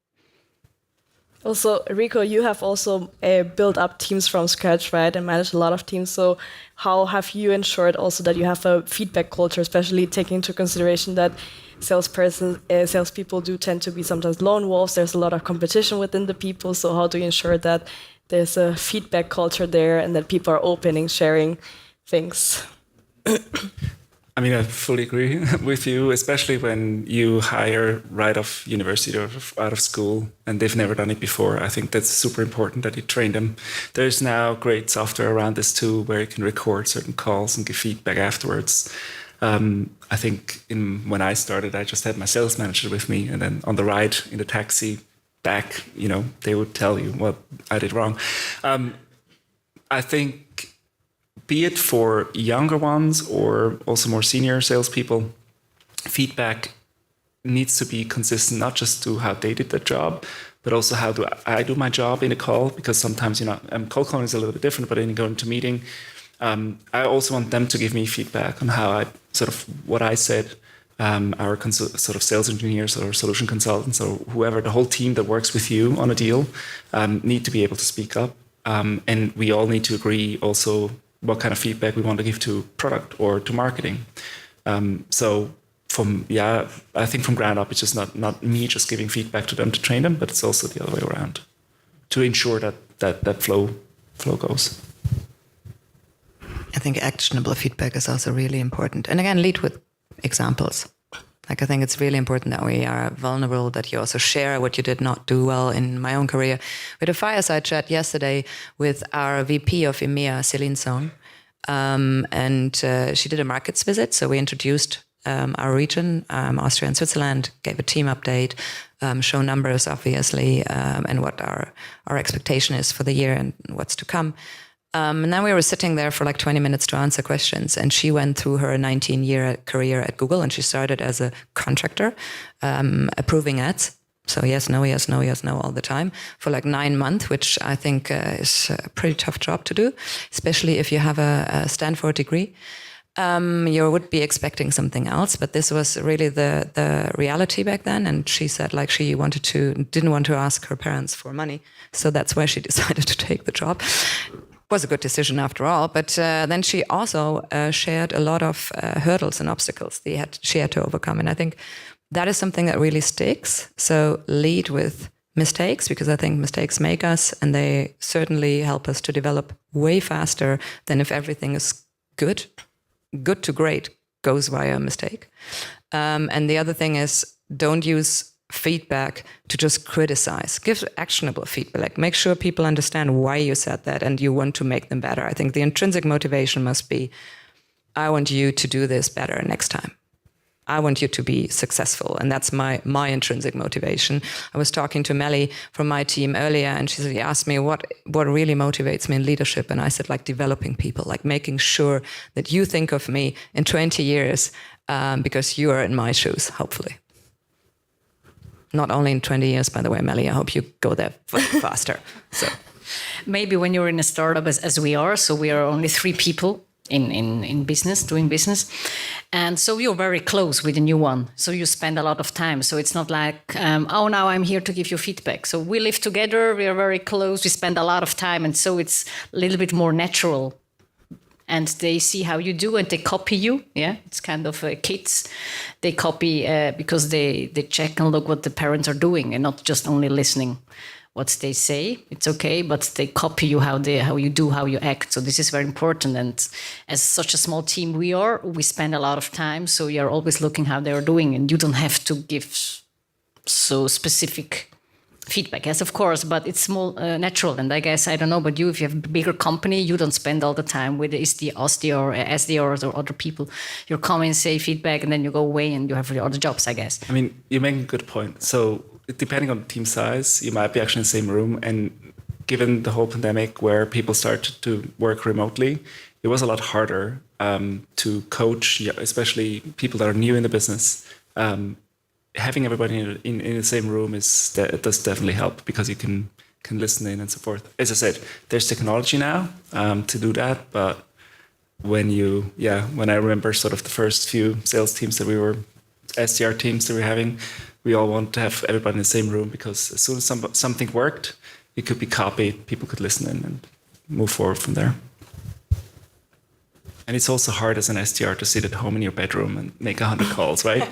Also, Rico, you have also built up teams from scratch, right, and managed a lot of teams. So how have you ensured also that you have a feedback culture, especially taking into consideration that salespeople do tend to be sometimes lone wolves. There's a lot of competition within the people. So how do you ensure that there's a feedback culture there and that people are open and sharing things? I mean, I fully agree with you, especially when you hire right off university or out of school and they've never done it before. I think that's super important that you train them. There's now great software around this too, where you can record certain calls and give feedback afterwards. I think when I started, I just had my sales manager with me, and then on the ride in the taxi back, they would tell you what I did wrong. I think, be it for younger ones or also more senior salespeople, feedback needs to be consistent, not just to how they did their job, but also how do I do my job in a call, because sometimes, cold calling is a little bit different, but when you go into a meeting, I also want them to give me feedback on how what I said. Our sort of sales engineers or solution consultants or whoever, the whole team that works with you on a deal, need to be able to speak up. And we all need to agree also what kind of feedback we want to give to product or to marketing. So I think from ground up, it's just not me just giving feedback to them to train them, but it's also the other way around to ensure that flow goes. I think actionable feedback is also really important. And again, lead with examples. I think it's really important that we are vulnerable, that you also share what you did not do well. In my own career, we had a fireside chat yesterday with our VP of EMEA, Celine Sohn, and she did a markets visit. So we introduced our region, Austria and Switzerland, gave a team update, show numbers, obviously, and what our expectation is for the year and what's to come. And then we were sitting there for like 20 minutes to answer questions. And she went through her 19-year career at Google, and she started as a contractor, approving ads. So yes, no, yes, no, yes, no all the time for like 9 months, which I think is a pretty tough job to do, especially if you have a Stanford degree. You would be expecting something else, but this was really the reality back then. And she said like she didn't want to ask her parents for money. So that's why she decided to take the job. Was a good decision after all, but then she also shared a lot of hurdles and obstacles she had to overcome, and I think that is something that really sticks. So lead with mistakes, because I think mistakes make us, and they certainly help us to develop way faster than if everything is good to great goes via a mistake. And the other thing is, don't use feedback to just criticize. Give actionable feedback. Like, make sure people understand why you said that and you want to make them better. I think the intrinsic motivation must be, I want you to do this better next time. I want you to be successful. And that's my intrinsic motivation. I was talking to Melly from my team earlier, and she asked me what really motivates me in leadership. And I said, like, developing people, like making sure that you think of me in 20 years because you are in my shoes, hopefully. Not only in 20 years, by the way, Melly, I hope you go there faster. So maybe when you're in a startup as we are, so we are only 3 people in business, doing business. And so you're very close with the new one. So you spend a lot of time. So it's not like, now I'm here to give you feedback. So we live together, we are very close, we spend a lot of time. And so it's a little bit more natural. And they see how you do and they copy you. Yeah, it's kind of kids. They copy because they check and look what the parents are doing and not just only listening what they say. It's okay, but they copy you how you do, how you act. So this is very important. And as such a small team we spend a lot of time. So you're always looking how they are doing, and you don't have to give so specific feedback, yes, of course, but it's more natural. And I guess, I don't know, but if you have a bigger company, you don't spend all the time with the SDRs or other people. You come and say feedback, and then you go away and you have your other jobs, I guess. I mean, you make a good point. So depending on the team size, you might be actually in the same room. And given the whole pandemic where people started to work remotely, it was a lot harder to coach, especially people that are new in the business, having everybody in the same room does definitely help, because you can listen in and so forth. As I said, there's technology now to do that, but when I remember sort of the first few sales teams SDR teams that we were having, we all want to have everybody in the same room, because as soon as something worked, it could be copied, people could listen in and move forward from there. And it's also hard as an SDR to sit at home in your bedroom and make 100 calls, right?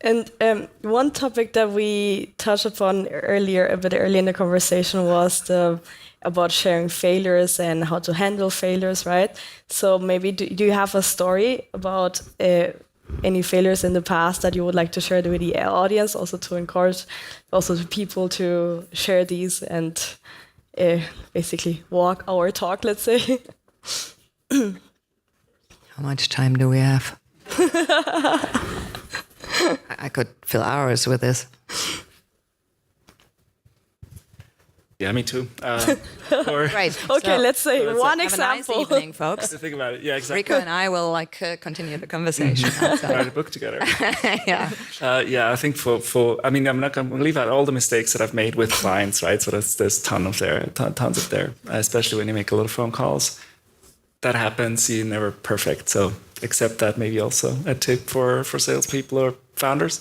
And one topic that we touched upon a bit earlier in the conversation was about sharing failures and how to handle failures, right? So maybe do you have a story about any failures in the past that you would like to share with the audience, also to encourage also the people to share these and basically walk our talk, let's say? How much time do we have? I could fill hours with this. Yeah, me too. Right. Okay, let's say one have example. A nice evening, folks. Think about it. Yeah, exactly. Rico and I will continue the conversation. Write a book together. Yeah. I think I'm not going to leave out all the mistakes that I've made with clients, right? So there's tons of there, especially when you make a lot of phone calls. That happens. You're never perfect. So accept that. Maybe also a tip for salespeople or founders.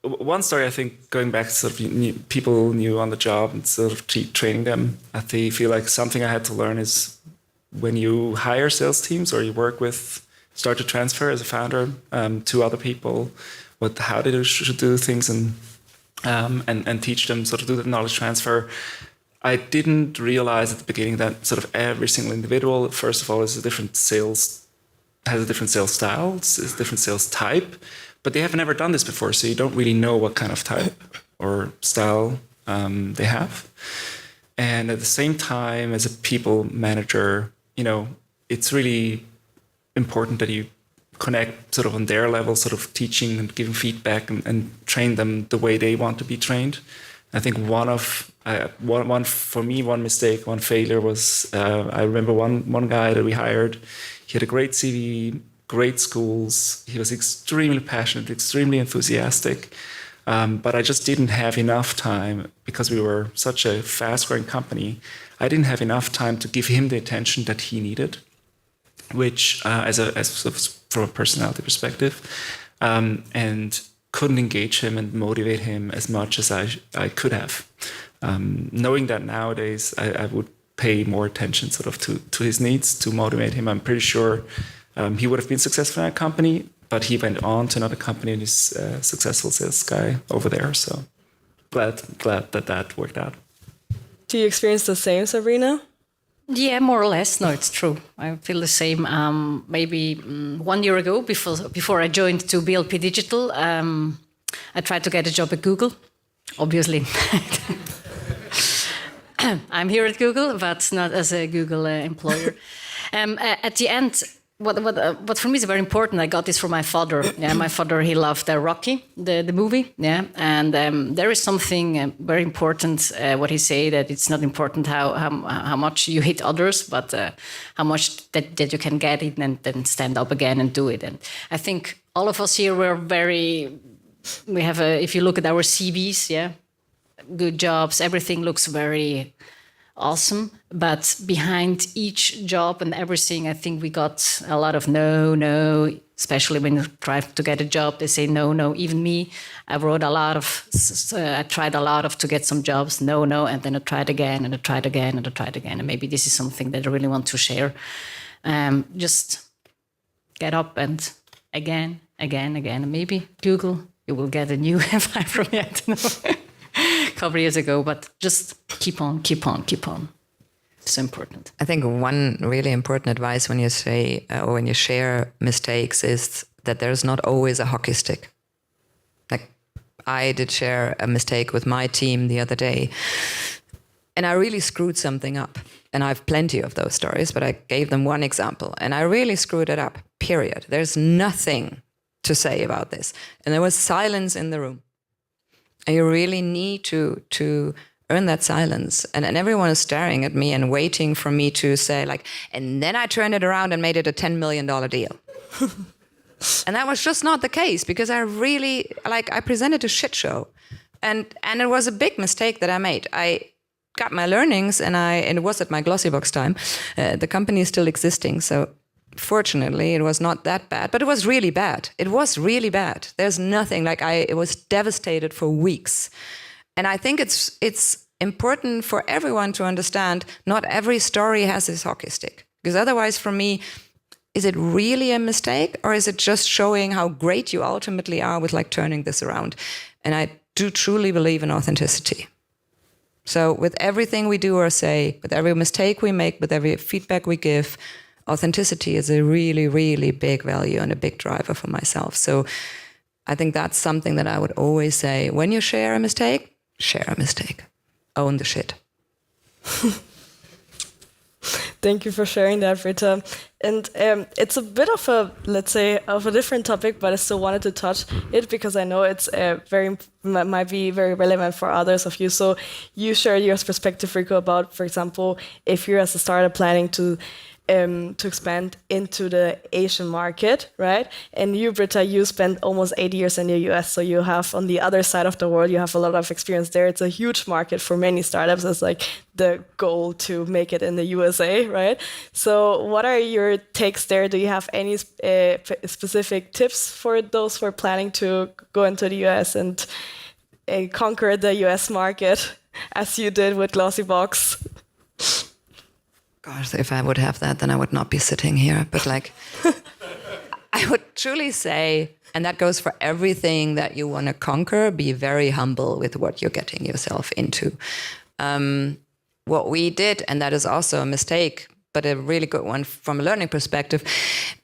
One story, I think, going back to sort of people new on the job and sort of training them, I feel like something I had to learn is when you hire sales teams or you work with, start to transfer as a founder to other people, how they should do things and teach them sort of do the knowledge transfer. I didn't realize at the beginning that sort of every single individual, first of all, has a different sales style, is a different sales type. But they have never done this before, so you don't really know what kind of type or style they have. And at the same time, as a people manager, it's really important that you connect sort of on their level, sort of teaching and giving feedback and train them the way they want to be trained. I think one mistake, one failure was, I remember one guy that we hired, he had a great CV, great schools. He was extremely passionate, extremely enthusiastic. But I just didn't have enough time, because we were such a fast-growing company. I didn't have enough time to give him the attention that he needed, which, from a personality perspective, and couldn't engage him and motivate him as much as I could have. Knowing that nowadays, I would pay more attention sort of to his needs to motivate him. I'm pretty sure he would have been successful in that company, but he went on to another company and is a successful sales guy over there. So glad that worked out. Do you experience the same, Sabrina? Yeah, more or less. No, it's true. I feel the same. Maybe 1 year ago, before I joined to BLP Digital, I tried to get a job at Google. Obviously, I'm here at Google, but not as a Google employer. At the end, what for me is very important, I got this from my father. Yeah, my father, he loved Rocky, the movie. Yeah, and there is something very important. What he say, that it's not important how much you hit others, but how much that you can get it and then stand up again and do it. And I think all of us here we have if you look at our CVs, yeah, good jobs, everything looks very awesome, but behind each job and everything, I think we got a lot of no, especially when you try to get a job, they say no. Even me, I tried a lot of to get some jobs, no, and then I tried again, and I tried again, and I tried again. And maybe this is something that I really want to share. Just get up and again. And maybe Google, you will get a new invite from me, I don't know. A couple of years ago, but just keep on. It's important. I think one really important advice when you say or when you share mistakes is that there's not always a hockey stick. Like, I did share a mistake with my team the other day, and I really screwed something up. And I have plenty of those stories, but I gave them one example, and I really screwed it up, period. There's nothing to say about this. And there was silence in the room. And you really need to earn that silence. And everyone is staring at me and waiting for me to say, like, and then I turned it around and made it a $10 million deal. And that was just not the case, because I presented a shit show. And it was a big mistake that I made. I got my learnings, and it was at my Glossybox time. The company is still existing, so fortunately it was not that bad, but it was really bad. It was really bad. There's nothing, it was devastated for weeks. And I think it's important for everyone to understand not every story has this hockey stick. Because otherwise, for me, is it really a mistake, or is it just showing how great you ultimately are with turning this around? And I do truly believe in authenticity. So with everything we do or say, with every mistake we make, with every feedback we give, authenticity is a really, really big value and a big driver for myself. So I think that's something that I would always say. When you share a mistake, share a mistake. Own the shit. Thank you for sharing that, Britta. And it's a bit of a, let's say, of a different topic, but I still wanted to touch it because I know it's might be very relevant for others of you. So you shared your perspective, Rico, about, for example, if you're as a startup planning to expand into the Asian market, right? And you, Britta, you spent almost 8 years in the US, so you have, on the other side of the world, you have a lot of experience there. It's a huge market for many startups. It's the goal to make it in the USA, right? So what are your takes there? Do you have any specific tips for those who are planning to go into the US and conquer the US market, as you did with Glossybox? Gosh, if I would have that, then I would not be sitting here. But I would truly say, and that goes for everything that you want to conquer, be very humble with what you're getting yourself into. What we did, and that is also a mistake, but a really good one from a learning perspective,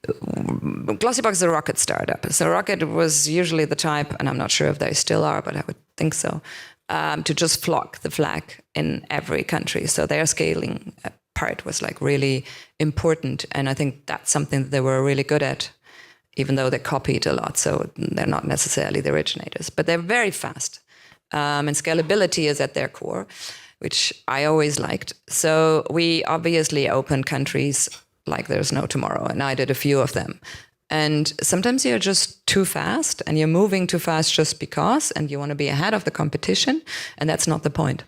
Glossybox is a rocket startup. So Rocket was usually the type, and I'm not sure if they still are, but I would think so, to just flock the flag in every country. So their scaling part was really important, and I think that's something that they were really good at, even though they copied a lot, so they're not necessarily the originators, but they're very fast, and scalability is at their core, which I always liked. So we obviously opened countries like there's no tomorrow, and I did a few of them. And sometimes you're just too fast, and you're moving too fast just because, and you want to be ahead of the competition, and that's not the point.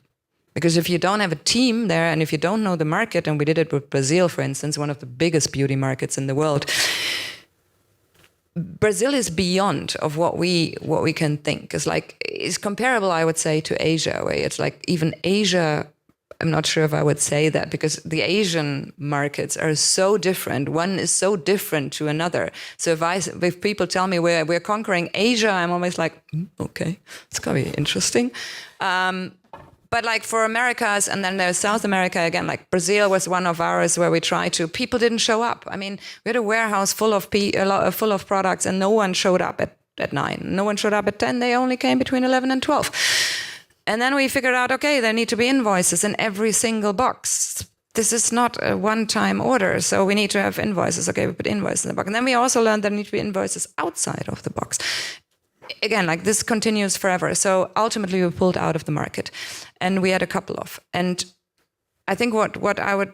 Because if you don't have a team there, and if you don't know the market, and we did it with Brazil, for instance, one of the biggest beauty markets in the world, Brazil is beyond of what we can think. It's comparable, I would say, to Asia, where it's even Asia, I'm not sure if I would say that, because the Asian markets are so different. One is so different to another. So if people tell me we're conquering Asia, I'm always okay, it's gonna be interesting. But for Americas, and then there's South America again, Brazil was one of ours where we tried to. People didn't show up. I mean, we had a warehouse full of products, and no one showed up at 9. No one showed up at 10. They only came between 11 and 12. And then we figured out, okay, there need to be invoices in every single box. This is not a one-time order, so we need to have invoices. Okay, we put invoices in the box. And then we also learned there need to be invoices outside of the box. Again, this continues forever. So ultimately, we pulled out of the market, and we had a couple of. And I think what I would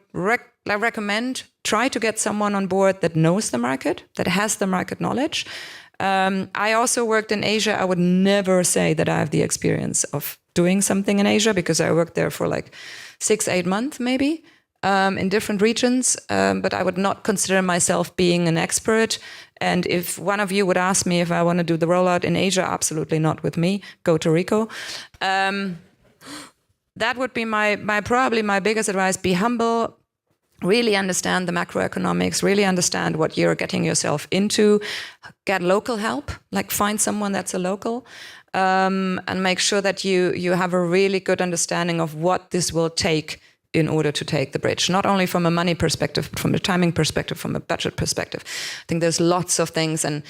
recommend, try to get someone on board that knows the market, that has the market knowledge. I also worked in Asia. I would never say that I have the experience of doing something in Asia, because I worked there for 6-8 months, maybe, in different regions. But I would not consider myself being an expert. And if one of you would ask me if I want to do the rollout in Asia, absolutely not with me. Go to Rico. That would be probably my biggest advice. Be humble. Really understand the macroeconomics. Really understand what you're getting yourself into. Get local help. Find someone that's a local. And make sure that you have a really good understanding of what this will take in order to take the bridge, not only from a money perspective, but from a timing perspective, from a budget perspective. I think there's lots of things, and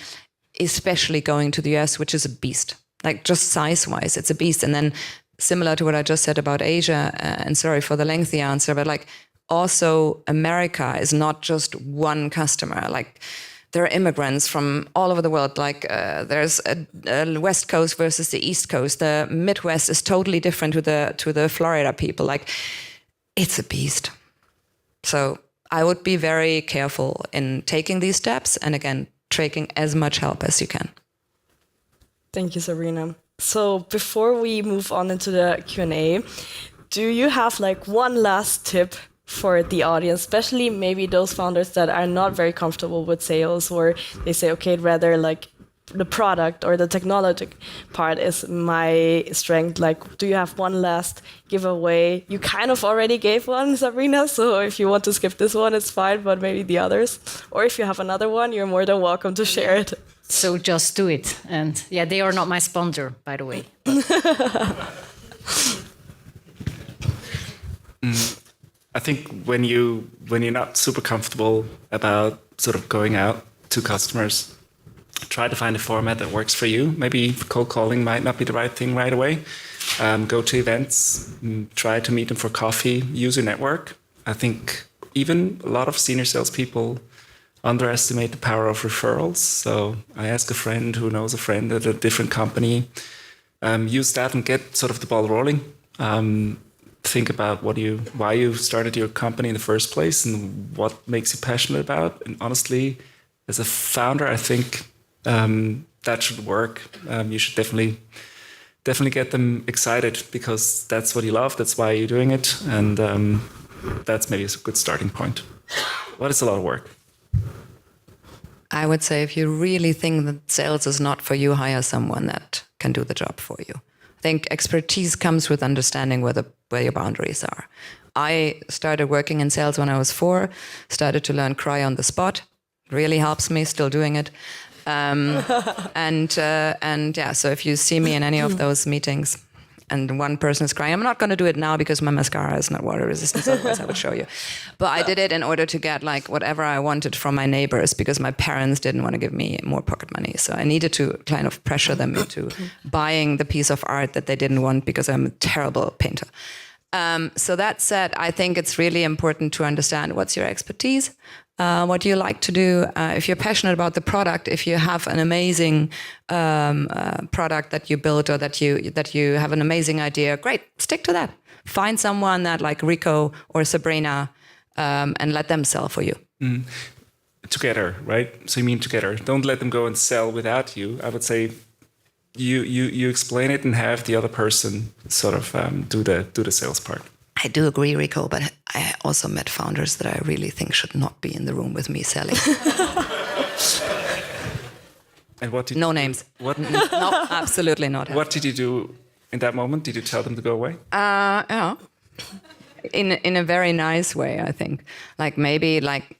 especially going to the US, which is a beast. Just size-wise, it's a beast. And then similar to what I just said about Asia, and sorry for the lengthy answer, but also America is not just one customer. There are immigrants from all over the world. There's a West Coast versus the East Coast. The Midwest is totally different to the Florida people. It's a beast. So I would be very careful in taking these steps. And again, taking as much help as you can. Thank you, Sabrina. So before we move on into the Q&A, do you have like one last tip for the audience, especially maybe those founders that are not very comfortable with sales, or they say, okay, rather like the product or the technology part is my strength. Like, do you have one last giveaway? You kind of already gave one, Sabrina, so if you want to skip this one, it's fine, but maybe the others. Or if you have another one, you're more than welcome to share it. So just do it. And yeah, they are not my sponsor, by the way. I think when you're not super comfortable about sort of going out to customers, try to find a format that works for you. Maybe cold calling might not be the right thing right away. Go to events, try to meet them for coffee, use your network. I think even a lot of senior salespeople underestimate the power of referrals. So I ask a friend who knows a friend at a different company, use that and get sort of the ball rolling. Think about why you started your company in the first place and what makes you passionate about. And honestly, as a founder, I think that should work. You should definitely get them excited because that's what you love. That's why you're doing it. And that's maybe a good starting point. But it's a lot of work. I would say if you really think that sales is not for you, hire someone that can do the job for you. I think expertise comes with understanding where your boundaries are. I started working in sales when I was 4, started to learn cry on the spot. Really helps me, still doing it. And yeah, so if you see me in any of those meetings and one person is crying, I'm not going to do it now because my mascara is not water resistant, otherwise I would show you. But I did it in order to get like whatever I wanted from my neighbors because my parents didn't want to give me more pocket money. So I needed to kind of pressure them into buying the piece of art that they didn't want because I'm a terrible painter. So that said, I think it's really important to understand what's your expertise, what do you like to do. If you're passionate about the product, if you have an amazing product that you built or that you have an amazing idea, great, stick to that. Find someone that like Rico or Sabrina and let them sell for you. Together, right? So you mean together. Don't let them go and sell without you. I would say you explain it and have the other person sort of do the sales part. I do agree, Rico, but I also met founders that I really think should not be in the room with me selling. And what did no names. What? No, absolutely not. What did you do in that moment? Did you tell them to go away? Yeah. In a very nice way, I think. Like maybe like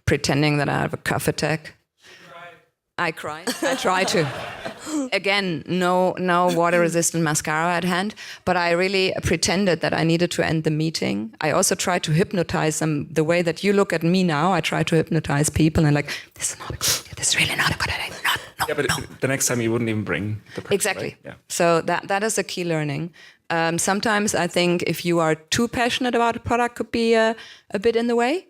pretending that I have a cough attack. I cried. I try to. Again, no water-resistant mascara at hand, but I really pretended that I needed to end the meeting. I also tried to hypnotize them the way that you look at me now. I try to hypnotize people and like, this is not a good idea. This is really not a good idea. No. The next time you wouldn't even bring the person. Exactly. Right? Yeah. So that is a key learning. Sometimes I think if you are too passionate about a product, could be a bit in the way.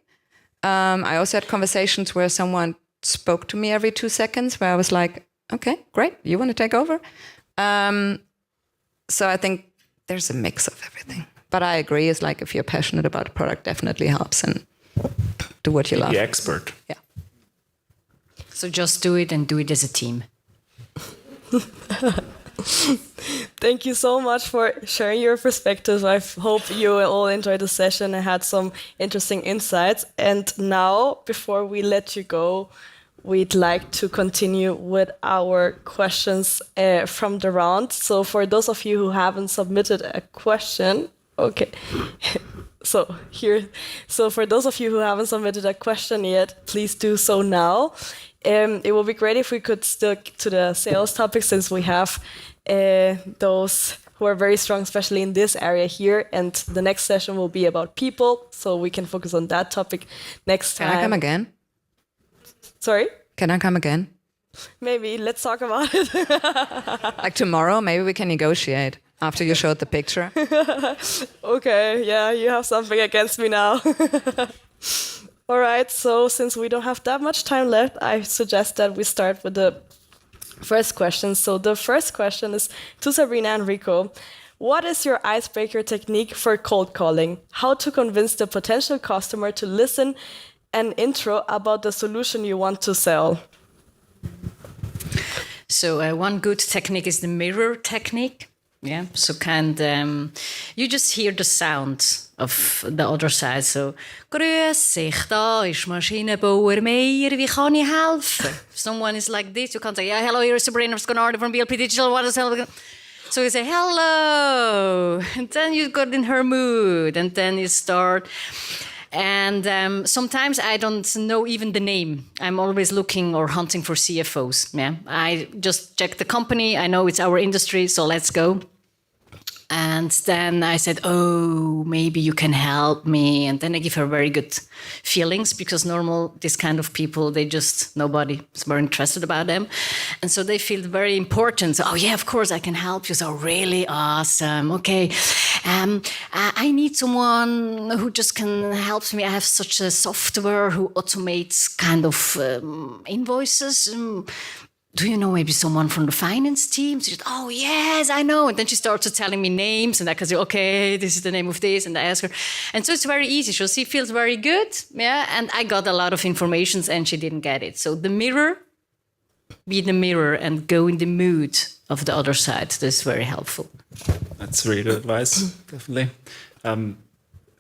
I also had conversations where someone spoke to me every 2 seconds where I was like, okay, great. You want to take over? So I think there's a mix of everything. But I agree. It's like if you're passionate about a product, definitely helps and do what you love. The expert. Yeah. So just do it and do it as a team. Thank you so much for sharing your perspectives. I hope you all enjoyed the session and had some interesting insights. And now, before we let you go, we'd like to continue with our questions from the round. So for those of you who haven't submitted a question, okay. So for those of you who haven't submitted a question yet, please do so now. It would be great if we could stick to the sales topic since we have those who are very strong, especially in this area here. And the next session will be about people, so we can focus on that topic next time. Can I come again? Sorry? Can I come again? Maybe. Let's talk about it. Like tomorrow, maybe we can negotiate after you showed the picture. Okay, yeah, you have something against me now. All right, so since we don't have that much time left, I suggest that we start with the first question. So the first question is to Sabrina and Rico. What is your icebreaker technique for cold calling? How to convince the potential customer to listen an intro about the solution you want to sell? So one good technique is the mirror technique. Yeah, so you just hear the sound of the other side. So, grüß dich, da ist Maschinenbauer Meier, wie kann ich helfen? If someone is like this, you can't say, yeah, hello, here is Sabrina Schenardi from BLP Digital, what is hello? So you say, hello, and then you got in her mood, and then you start. And sometimes I don't know even the name. I'm always looking or hunting for CFOs. Yeah, I just check the company. I know it's our industry, so let's go. And then I said, oh, maybe you can help me. And then I give her very good feelings because this kind of people, nobody is very interested about them. And so they feel very important. So, oh yeah, of course I can help you. So really awesome. Okay. I need someone who just can help me. I have such a software who automates kind of invoices. Do you know maybe someone from the finance team? She said, oh, yes, I know. And then she starts telling me names, and I can say, okay, this is the name of this, and I ask her. And so it's very easy. So she feels very good, yeah, and I got a lot of information, and she didn't get it. So be the mirror and go in the mood of the other side. That's very helpful. That's really good advice, definitely.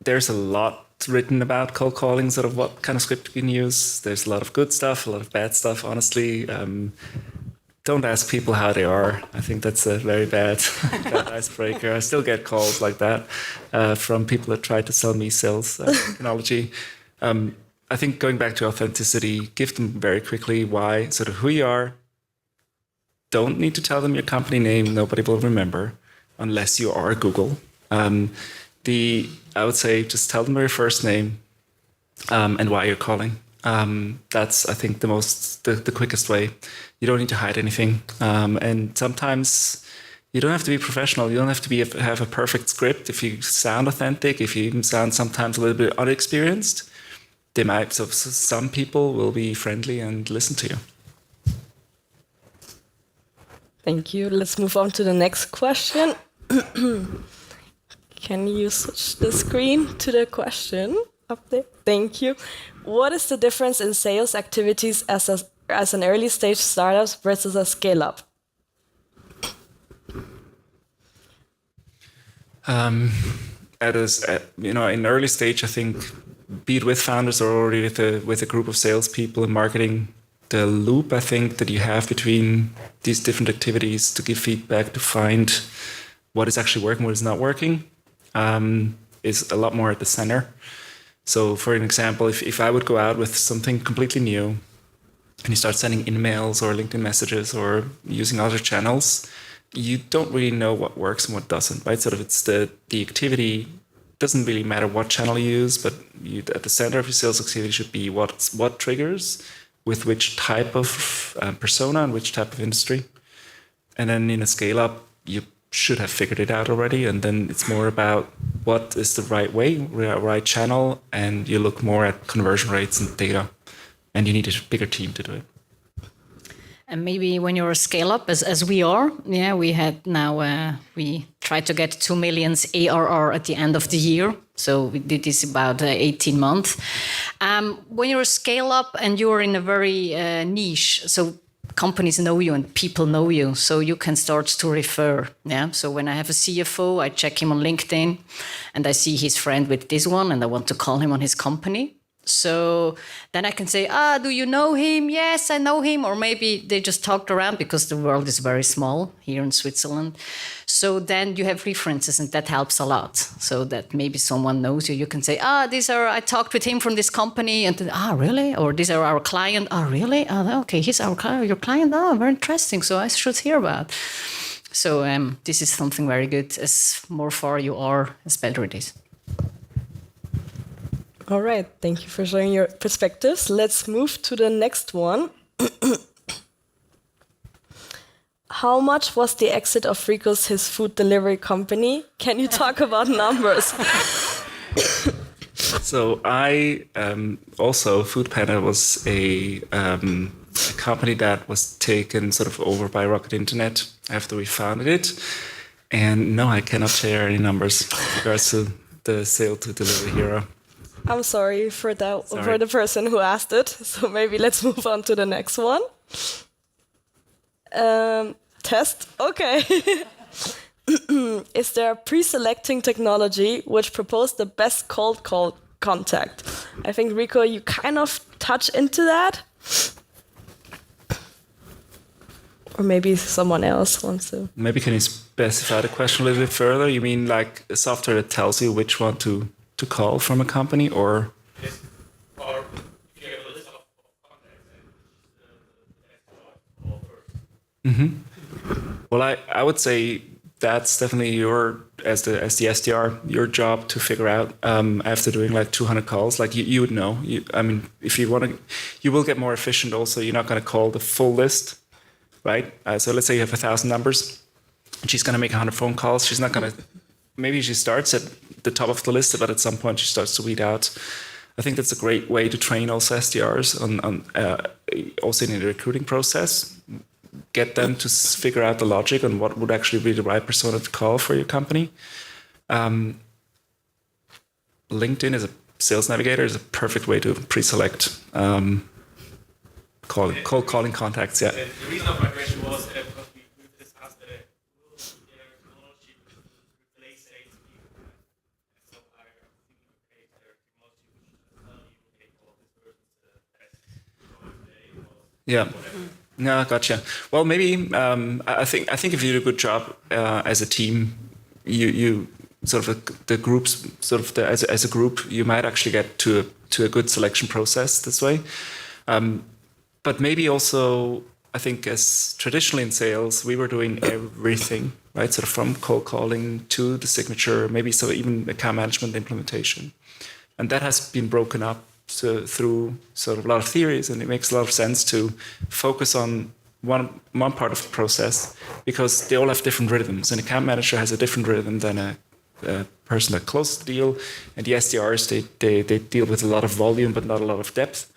There's a lot written about cold calling, sort of what kind of script you can use. There's a lot of good stuff, a lot of bad stuff, honestly. Don't ask people how they are. I think that's a very bad icebreaker. I still get calls like that from people that try to sell me sales technology. I think going back to authenticity, give them very quickly why, sort of who you are. Don't need to tell them your company name. Nobody will remember unless you are Google. I would say just tell them your first name and why you're calling. That's, I think, the quickest way. You don't need to hide anything. And sometimes you don't have to be professional. You don't have to have a perfect script. If you sound authentic, if you even sound sometimes a little bit unexperienced, they might. So some people will be friendly and listen to you. Thank you. Let's move on to the next question. Can you switch the screen to the question up there? Thank you. What is the difference in sales activities as an early stage startup versus a scale up? In early stage, I think, be it with founders or already with a group of salespeople in marketing, the loop I think that you have between these different activities to give feedback, to find what is actually working, what is not working, is a lot more at the center. So for an example, if I would go out with something completely new and you start sending emails or LinkedIn messages or using other channels, you don't really know what works and what doesn't, right? Sort of it's the activity, doesn't really matter what channel you use, but at the center of your sales activity should be what triggers with which type of persona and which type of industry. And then in a scale up, you should have figured it out already. And then it's more about what is the right way, right channel. And you look more at conversion rates and data. And you need a bigger team to do it. And maybe when you're a scale up, as we are, we try to get 2 million ARR at the end of the year. So we did this about 18 months. When you're a scale up and you're in a very niche, so companies know you and people know you, so you can start to refer. Yeah. So when I have a CFO, I check him on LinkedIn and I see his friend with this one and I want to call him on his company. So then I can say, do you know him? Yes, I know him. Or maybe they just talked around because the world is very small here in Switzerland. So then you have references and that helps a lot. So that maybe someone knows you. You can say, I talked with him from this company. And then, really? Or these are our client. Really? Okay, he's your client. Very interesting. So I should hear about. So this is something very good. As more far you are, as better it is. All right, thank you for sharing your perspectives. Let's move to the next one. How much was the exit of Rico's his food delivery company? Can you talk about numbers? So I also, Food Panda was a company that was taken sort of over by Rocket Internet after we founded it. And no, I cannot share any numbers with regards to the sale to Delivery Hero. I'm sorry for that, for the person who asked it. So maybe let's move on to the next one. Test. Okay. Is there a pre-selecting technology which proposed the best cold call contact? I think, Rico, you kind of touch into that. Or maybe someone else wants to. Maybe can you specify the question a little bit further? You mean like a software that tells you which one to call from a company, or? Yes. Or if you have a list of contacts and the first. Well, I would say that's definitely as the SDR, your job to figure out after doing like 200 calls. Like you would know. I mean, if you want to, you will get more efficient. Also, you're not going to call the full list, right? So let's say you have 1,000 numbers, and she's going to make 100 phone calls. She's not going to. Maybe she starts at the top of the list, but at some point she starts to weed out. I think that's a great way to train also SDRs on also in the recruiting process. Get them to figure out the logic on what would actually be the right persona to call for your company. LinkedIn as a sales navigator is a perfect way to pre-select cold calling contacts. Yeah. The reason of my question was because we discussed the technology to replace sales people. So I think their technology will tell you, okay, well, this person's Yeah. No, gotcha. Well, maybe I think if you do a good job as a team, you sort of the groups sort of as a group, you might actually get to a good selection process this way. But maybe also, I think as traditionally in sales, we were doing everything, right? Sort of from cold calling to the signature, maybe so even account management implementation, and that has been broken up through sort of a lot of theories, and it makes a lot of sense to focus on one part of the process because they all have different rhythms. An account manager has a different rhythm than a person that closes the deal, and the SDRs they deal with a lot of volume but not a lot of depth.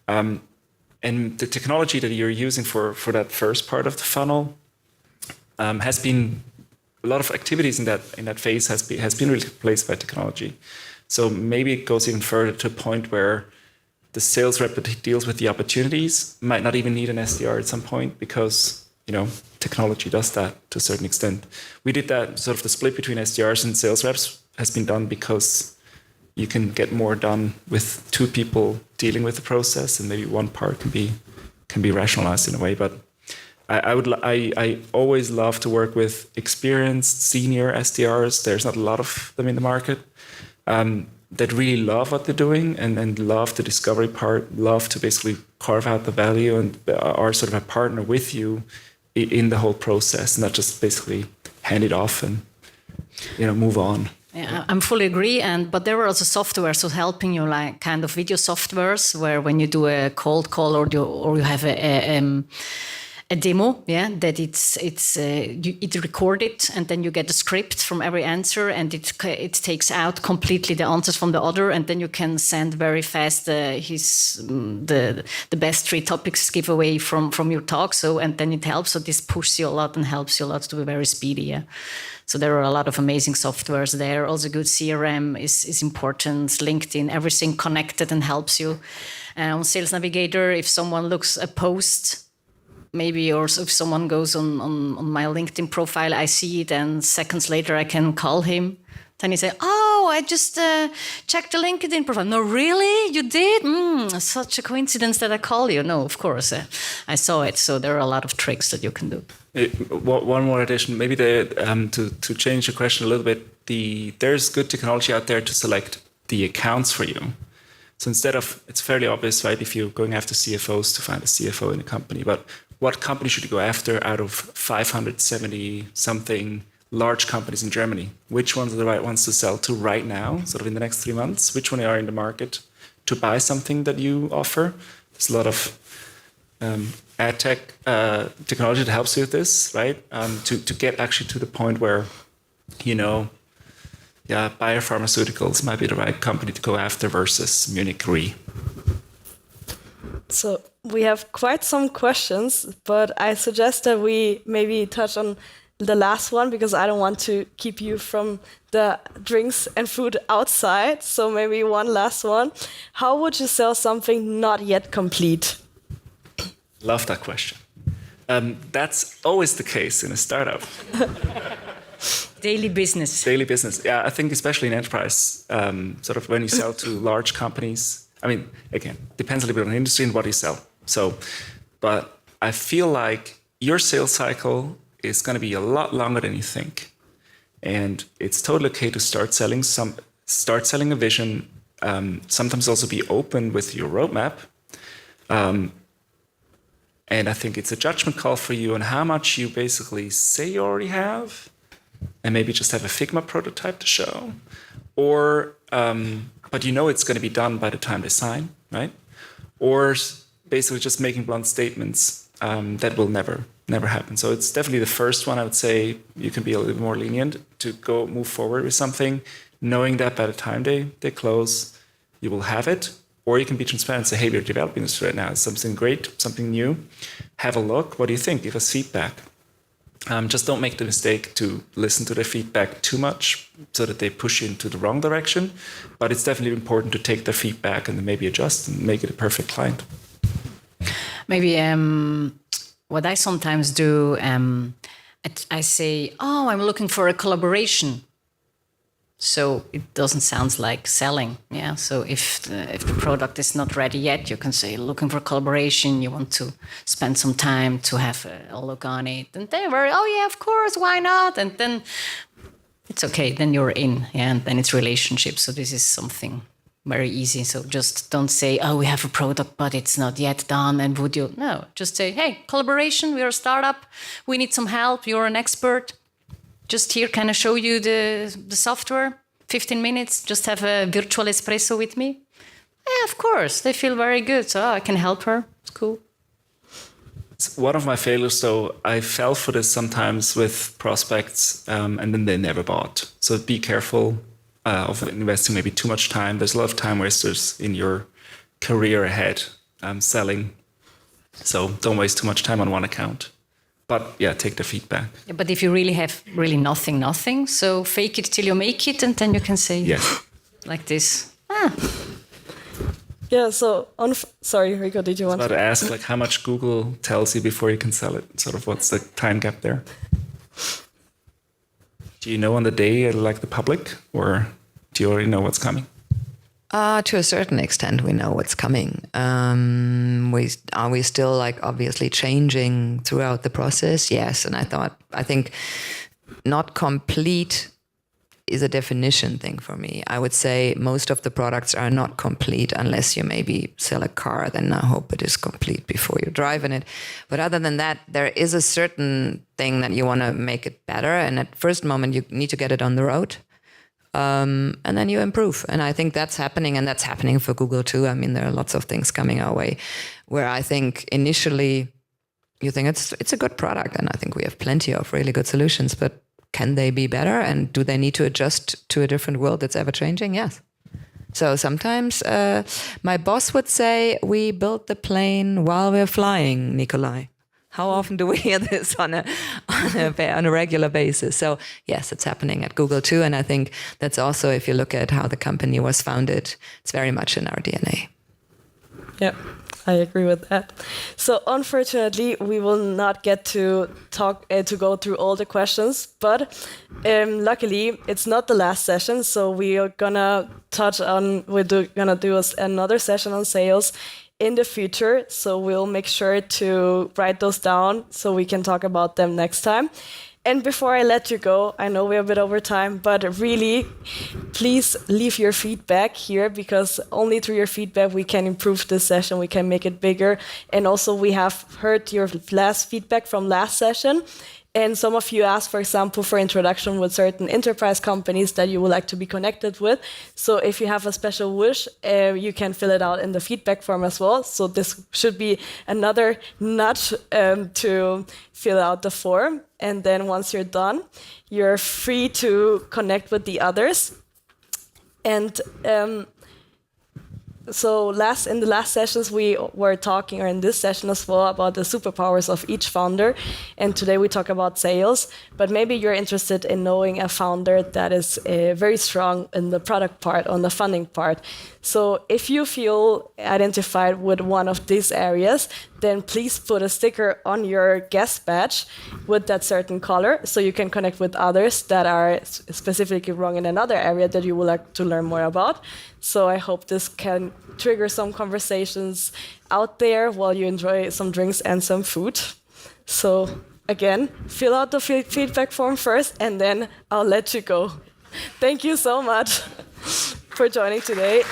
And the technology that you're using for that first part of the funnel has been a lot of activities in that phase has been replaced by technology. So maybe it goes even further to a point where the sales rep that deals with the opportunities might not even need an SDR at some point because, technology does that to a certain extent. We did that, sort of the split between SDRs and sales reps has been done because you can get more done with two people dealing with the process, and maybe one part can be rationalized in a way. But I always love to work with experienced senior SDRs. There's not a lot of them in the market. That really love what they're doing and love the discovery part, love to basically carve out the value and are sort of a partner with you in the whole process, not just basically hand it off and move on. Yeah, I'm fully agree. But there are also softwares so helping you, like kind of video softwares, where when you do a cold call or you have a demo, that it recorded, and then you get a script from every answer, and it takes out completely the answers from the other, and then you can send very fast the best 3 topics giveaway from your talk. So, and then it helps. So this pushes you a lot and helps you a lot to be very speedy. Yeah. So there are a lot of amazing softwares there. Also, good CRM is important. LinkedIn, everything connected and helps you. On Sales Navigator, if someone looks a post, maybe, or if someone goes on my LinkedIn profile, I see it, and seconds later I can call him. Then he say, "Oh, I just checked the LinkedIn profile." "No, really? You did? Such a coincidence that I call you." "No, of course, I saw it." So there are a lot of tricks that you can do. One more addition, maybe to change the question a little bit. There's good technology out there to select the accounts for you. So instead of, it's fairly obvious, right, if you're going after CFOs to find a CFO in a company, but what company should you go after out of 570 something large companies in Germany? Which ones are the right ones to sell to right now, sort of in the next 3 months? Which one are in the market to buy something that you offer? There's a lot of ad tech technology that helps you with this, right? To get actually to the point where, Bayer Pharmaceuticals might be the right company to go after versus Munich Re. So we have quite some questions, but I suggest that we maybe touch on the last one because I don't want to keep you from the drinks and food outside. So maybe one last one. How would you sell something not yet complete? Love that question. That's always the case in a startup. Daily business. Daily business. Yeah, I think especially in enterprise, sort of when you sell to large companies. I mean, again, depends a little bit on the industry and what you sell. So, but I feel like your sales cycle is going to be a lot longer than you think, and it's totally okay to start selling a vision. Sometimes also be open with your roadmap. And I think it's a judgment call for you on how much you basically say you already have, and maybe just have a Figma prototype to show, or but you know it's going to be done by the time they sign, right? Or basically just making blunt statements that will never happen. So it's definitely the first one. I would say you can be a little more lenient to move forward with something, knowing that by the time they close, you will have it. Or you can be transparent and say, hey, we're developing this right now. It's something great, something new. Have a look. What do you think? Give us feedback. Just don't make the mistake to listen to their feedback too much so that they push you into the wrong direction. But it's definitely important to take their feedback and then maybe adjust and make it a perfect client. Maybe what I sometimes do, I say, oh, I'm looking for a collaboration. So it doesn't sound like selling, yeah. So if the product is not ready yet, you can say looking for collaboration. You want to spend some time to have a look on it, and they're very, oh yeah, of course, why not? And then it's okay. Then you're in, yeah. And then it's relationship. So this is something very easy. So just don't say, oh, we have a product, but it's not yet done. And would you? No, just say, hey, collaboration. We're a startup. We need some help. You're an expert. Just here, can I show you the software? 15 minutes, just have a virtual espresso with me? Yeah, of course. They feel very good. So I can help her. It's cool. It's one of my failures, though. I fell for this sometimes with prospects, and then they never bought. So be careful of investing maybe too much time. There's a lot of time wasters in your career ahead selling. So don't waste too much time on one account. But yeah, take the feedback. Yeah, but if you really have nothing, so fake it till you make it, and then you can say, yes, like this. Yeah, so sorry, Rico, did you want to ask like how much Google tells you before you can sell it? Sort of what's the time gap there? Do you know on the day like the public, or do you already know what's coming? To a certain extent, we know what's coming. Are we still like obviously changing throughout the process? Yes, and I think not complete is a definition thing for me. I would say most of the products are not complete unless you maybe sell a car. Then I hope it is complete before you drive in it. But other than that, there is a certain thing that you want to make it better, and at first moment you need to get it on the road. And then you improve. And I think that's happening, and that's happening for Google too. I mean, there are lots of things coming our way where I think initially you think it's a good product, and I think we have plenty of really good solutions, but can they be better? And do they need to adjust to a different world that's ever changing? Yes. So sometimes my boss would say, we built the plane while we're flying, Nikolai. How often do we hear this on a regular basis? So yes, it's happening at Google too. And I think that's also, if you look at how the company was founded, it's very much in our DNA. Yeah, I agree with that. So unfortunately, we will not get to talk to go through all the questions, but luckily it's not the last session. So we are gonna gonna do another session on sales in the future, so we'll make sure to write those down so we can talk about them next time. And before I let you go, I know we're a bit over time, but really, please leave your feedback here, because only through your feedback we can improve this session, we can make it bigger. And also we have heard your last feedback from last session. And some of you asked, for example, for introduction with certain enterprise companies that you would like to be connected with. So if you have a special wish, you can fill it out in the feedback form as well. So this should be another nudge to fill out the form. And then once you're done, you're free to connect with the others. And So in the last sessions we were talking, or in this session as well, about the superpowers of each founder, and today we talk about sales. But maybe you're interested in knowing a founder that is very strong in the product part, on the funding part. So if you feel identified with one of these areas, then please put a sticker on your guest badge with that certain color, so you can connect with others that are specifically wrong in another area that you would like to learn more about. So I hope this can trigger some conversations out there while you enjoy some drinks and some food. So again, fill out the feedback form first, and then I'll let you go. Thank you so much for joining today.